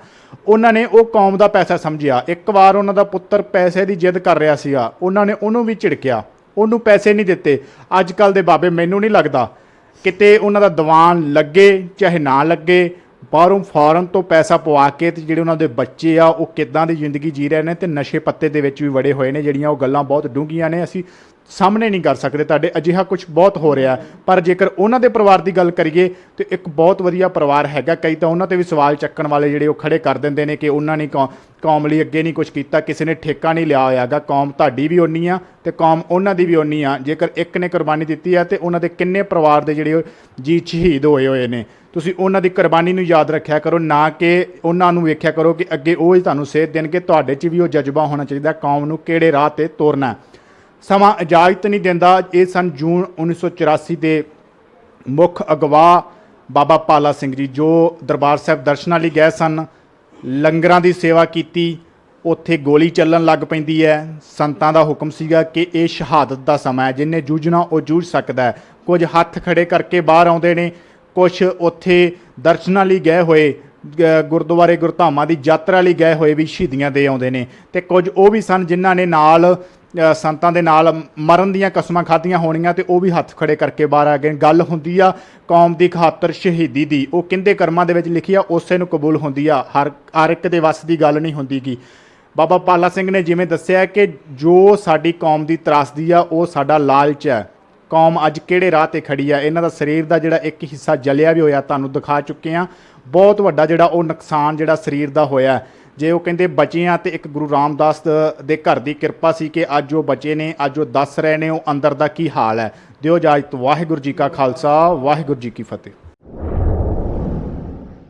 ਉਹਨਾਂ ਨੇ ਉਹ ਕੌਮ ਦਾ ਪੈਸਾ ਸਮਝਿਆ। ਇੱਕ ਵਾਰ ਉਹਨਾਂ ਦਾ ਪੁੱਤਰ ਪੈਸੇ ਦੀ ਜਿੱਦ ਕਰ ਰਿਹਾ ਸੀਗਾ, ਉਹਨਾਂ ਨੇ ਉਹਨੂੰ ਵੀ ਝਿੜਕਿਆ, ਉਹਨੂੰ ਪੈਸੇ ਨਹੀਂ ਦਿੱਤੇ। ਅੱਜ ਕੱਲ੍ਹ ਦੇ ਬਾਬੇ ਮੈਨੂੰ ਨਹੀਂ ਲੱਗਦਾ ਕਿਤੇ ਉਹਨਾਂ ਦਾ ਦੀਵਾਨ ਲੱਗੇ ਚਾਹੇ ਨਾ ਲੱਗੇ, ਬਾਹਰੋਂ ਫੌਰਨ ਤੋਂ ਪੈਸਾ ਪਵਾ ਕੇ ਤੇ ਜਿਹੜੇ ਉਹਨਾਂ ਦੇ ਬੱਚੇ ਆ ਉਹ ਕਿੱਦਾਂ ਦੀ ਜ਼ਿੰਦਗੀ ਜੀ ਰਹੇ ਨੇ ਤੇ ਨਸ਼ੇ ਪੱਤੇ ਦੇ ਵਿੱਚ ਵੀ ਵੜੇ ਹੋਏ ਨੇ। ਜਿਹੜੀਆਂ ਉਹ ਗੱਲਾਂ ਬਹੁਤ ਡੂੰਘੀਆਂ ਨੇ, ਅਸੀਂ ਸਾਹਮਣੇ ਨਹੀਂ ਕਰ ਸਕਦੇ ਤੁਹਾਡੇ। ਅਜਿਹਾ ਕੁਝ ਬਹੁਤ ਹੋ ਰਿਹਾ। ਪਰ ਜੇਕਰ ਉਹਨਾਂ ਦੇ ਪਰਿਵਾਰ ਦੀ ਗੱਲ ਕਰੀਏ ਤੇ ਇੱਕ ਬਹੁਤ ਵਧੀਆ ਪਰਿਵਾਰ ਹੈਗਾ। ਕਈ ਤਾਂ ਉਹਨਾਂ ਤੇ ਵੀ ਸਵਾਲ ਚੱਕਣ ਵਾਲੇ ਜਿਹੜੇ ਉਹ ਖੜੇ ਕਰ ਦਿੰਦੇ ਨੇ ਕਿ ਉਹਨਾਂ ਨੇ ਕੌਮ ਲਈ ਅੱਗੇ ਨਹੀਂ ਕੁਝ ਕੀਤਾ, ਕਿਸੇ ਨੇ ਠੇਕਾ ਨਹੀਂ ਲਿਆ ਹੋਇਆਗਾ। ਕੌਮ ਤੁਹਾਡੀ ਵੀ ਓਨੀ ਆ ਤੇ ਕੌਮ ਉਹਨਾਂ ਦੀ ਵੀ ਓਨੀ ਆ। ਜੇਕਰ ਇੱਕ ਨੇ ਕੁਰਬਾਨੀ ਦਿੱਤੀ ਆ ਤੇ ਉਹਨਾਂ ਦੇ ਕਿੰਨੇ ਪਰਿਵਾਰ ਦੇ ਜਿਹੜੇ ਜੀ ਸ਼ਹੀਦ ਹੋਏ ਨੇ। ਤੁਸੀਂ ਉਹਨਾਂ ਦੀ ਕੁਰਬਾਨੀ ਨੂੰ ਯਾਦ ਰੱਖਿਆ ਕਰੋ, ਨਾ ਕਿ ਉਹਨਾਂ ਨੂੰ ਵੇਖਿਆ ਕਰੋ ਕਿ ਅੱਗੇ ਉਹ ਹੀ ਤੁਹਾਨੂੰ ਸੇਧ ਦੇਣਗੇ। ਤੁਹਾਡੇ 'ਚ ਵੀ ਉਹ ਜਜ਼ਬਾ ਹੋਣਾ ਚਾਹੀਦਾ ਕੌਮ ਨੂੰ ਕਿਹੜੇ ਰਾਹ 'ਤੇ ਤੋਰਨਾ। ਸਮਾਂ ਇਜਾਜ਼ਤ ਨਹੀਂ ਦਿੰਦਾ। ਇਹ ਸਨ ਜੂਨ 1984 ਦੇ ਮੁੱਖ ਅਗਵਾ ਬਾਬਾ ਪਾਲਾ ਸਿੰਘ ਜੀ, ਜੋ ਦਰਬਾਰ ਸਾਹਿਬ ਦਰਸ਼ਨਾਂ ਲਈ ਗਏ ਸਨ, ਲੰਗਰਾਂ ਦੀ ਸੇਵਾ ਕੀਤੀ। ਉੱਥੇ ਗੋਲੀ ਚੱਲਣ ਲੱਗ ਪੈਂਦੀ ਹੈ। ਸੰਤਾਂ ਦਾ ਹੁਕਮ ਸੀਗਾ ਕਿ ਇਹ ਸ਼ਹਾਦਤ ਦਾ ਸਮਾਂ ਹੈ, ਜਿਹਨੇ ਜੂਝਣਾ ਉਹ ਜੂਝ ਸਕਦਾ ਹੈ। ਕੁਝ ਹੱਥ ਖੜੇ ਕਰਕੇ ਬਾਹਰ ਆਉਂਦੇ ਨੇ, ਕੁਛ ਉੱਥੇ ਦਰਸ਼ਨਾਂ ਲਈ ਗਏ ਹੋਏ, ਗੁਰਦੁਆਰੇ ਗੁਰਧਾਮਾਂ ਦੀ ਯਾਤਰਾ ਲਈ ਗਏ ਹੋਏ ਵੀ ਸ਼ਹੀਦੀਆਂ ਦੇ ਆਉਂਦੇ ਨੇ। ਤੇ ਕੁਝ ਉਹ ਵੀ ਸਨ ਜਿਨ੍ਹਾਂ ਨੇ ਨਾਲ ਸੰਤਾਂ ਦੇ ਨਾਲ ਮਰਨ ਦੀਆਂ ਕਸਮਾਂ ਖਾਧੀਆਂ ਹੋਣੀਆਂ, ਤੇ ਉਹ ਵੀ ਹੱਥ ਖੜੇ ਕਰਕੇ ਬਾਹਰ ਆ ਗਏ। ਗੱਲ ਹੁੰਦੀ ਆ ਕੌਮ ਦੀ ਖਾਤਰ ਸ਼ਹੀਦੀ ਦੀ। ਉਹ ਕਿੰਦੇ ਕਰਮਾਂ ਦੇ ਵਿੱਚ ਲਿਖੀ ਆ, ਉਸੇ ਨੂੰ ਕਬੂਲ ਹੁੰਦੀ ਆ। ਹਰ ਇੱਕ ਦੇ ਵੱਸ ਦੀ ਗੱਲ ਨਹੀਂ ਹੁੰਦੀ ਗੀ। ਬਾਬਾ ਪਾਲਾ ਸਿੰਘ ਨੇ ਜਿਵੇਂ ਦੱਸਿਆ ਕਿ ਜੋ ਸਾਡੀ ਕੌਮ ਦੀ ਤਰਾਸਦੀ ਆ ਉਹ ਸਾਡਾ ਲਾਲਚ ਹੈ। ਕੌਮ ਅੱਜ ਕਿਹੜੇ ਰਾਹ 'ਤੇ ਖੜੀ ਆ। ਇਹਨਾਂ ਦਾ ਸਰੀਰ ਦਾ ਜਿਹੜਾ ਇੱਕ ਹਿੱਸਾ ਜਲਿਆ ਵੀ ਹੋਇਆ, ਤੁਹਾਨੂੰ ਦਿਖਾ ਚੁੱਕੇ ਹਾਂ। ਬਹੁਤ ਵੱਡਾ ਜਿਹੜਾ ਉਹ ਨੁਕਸਾਨ ਜਿਹੜਾ ਸਰੀਰ ਦਾ ਹੋਇਆ। ਜੇ ਉਹ ਕਹਿੰਦੇ ਬਚੇ ਆ ਤੇ ਇੱਕ ਗੁਰੂ ਰਾਮਦਾਸ ਦੇ ਘਰ ਦੀ ਕਿਰਪਾ ਸੀ ਕਿ ਅੱਜ ਉਹ ਬਚੇ ਨੇ, ਅੱਜ ਉਹ ਦੱਸ ਰਹੇ ਨੇ ਉਹ ਅੰਦਰ ਦਾ ਕੀ ਹਾਲ ਹੈ। ਦਿਓ ਇਜਾਜ਼ਤ। ਵਾਹਿਗੁਰੂ ਜੀ ਕਾ ਖਾਲਸਾ, ਵਾਹਿਗੁਰੂ ਜੀ ਕੀ ਫਤਿਹ।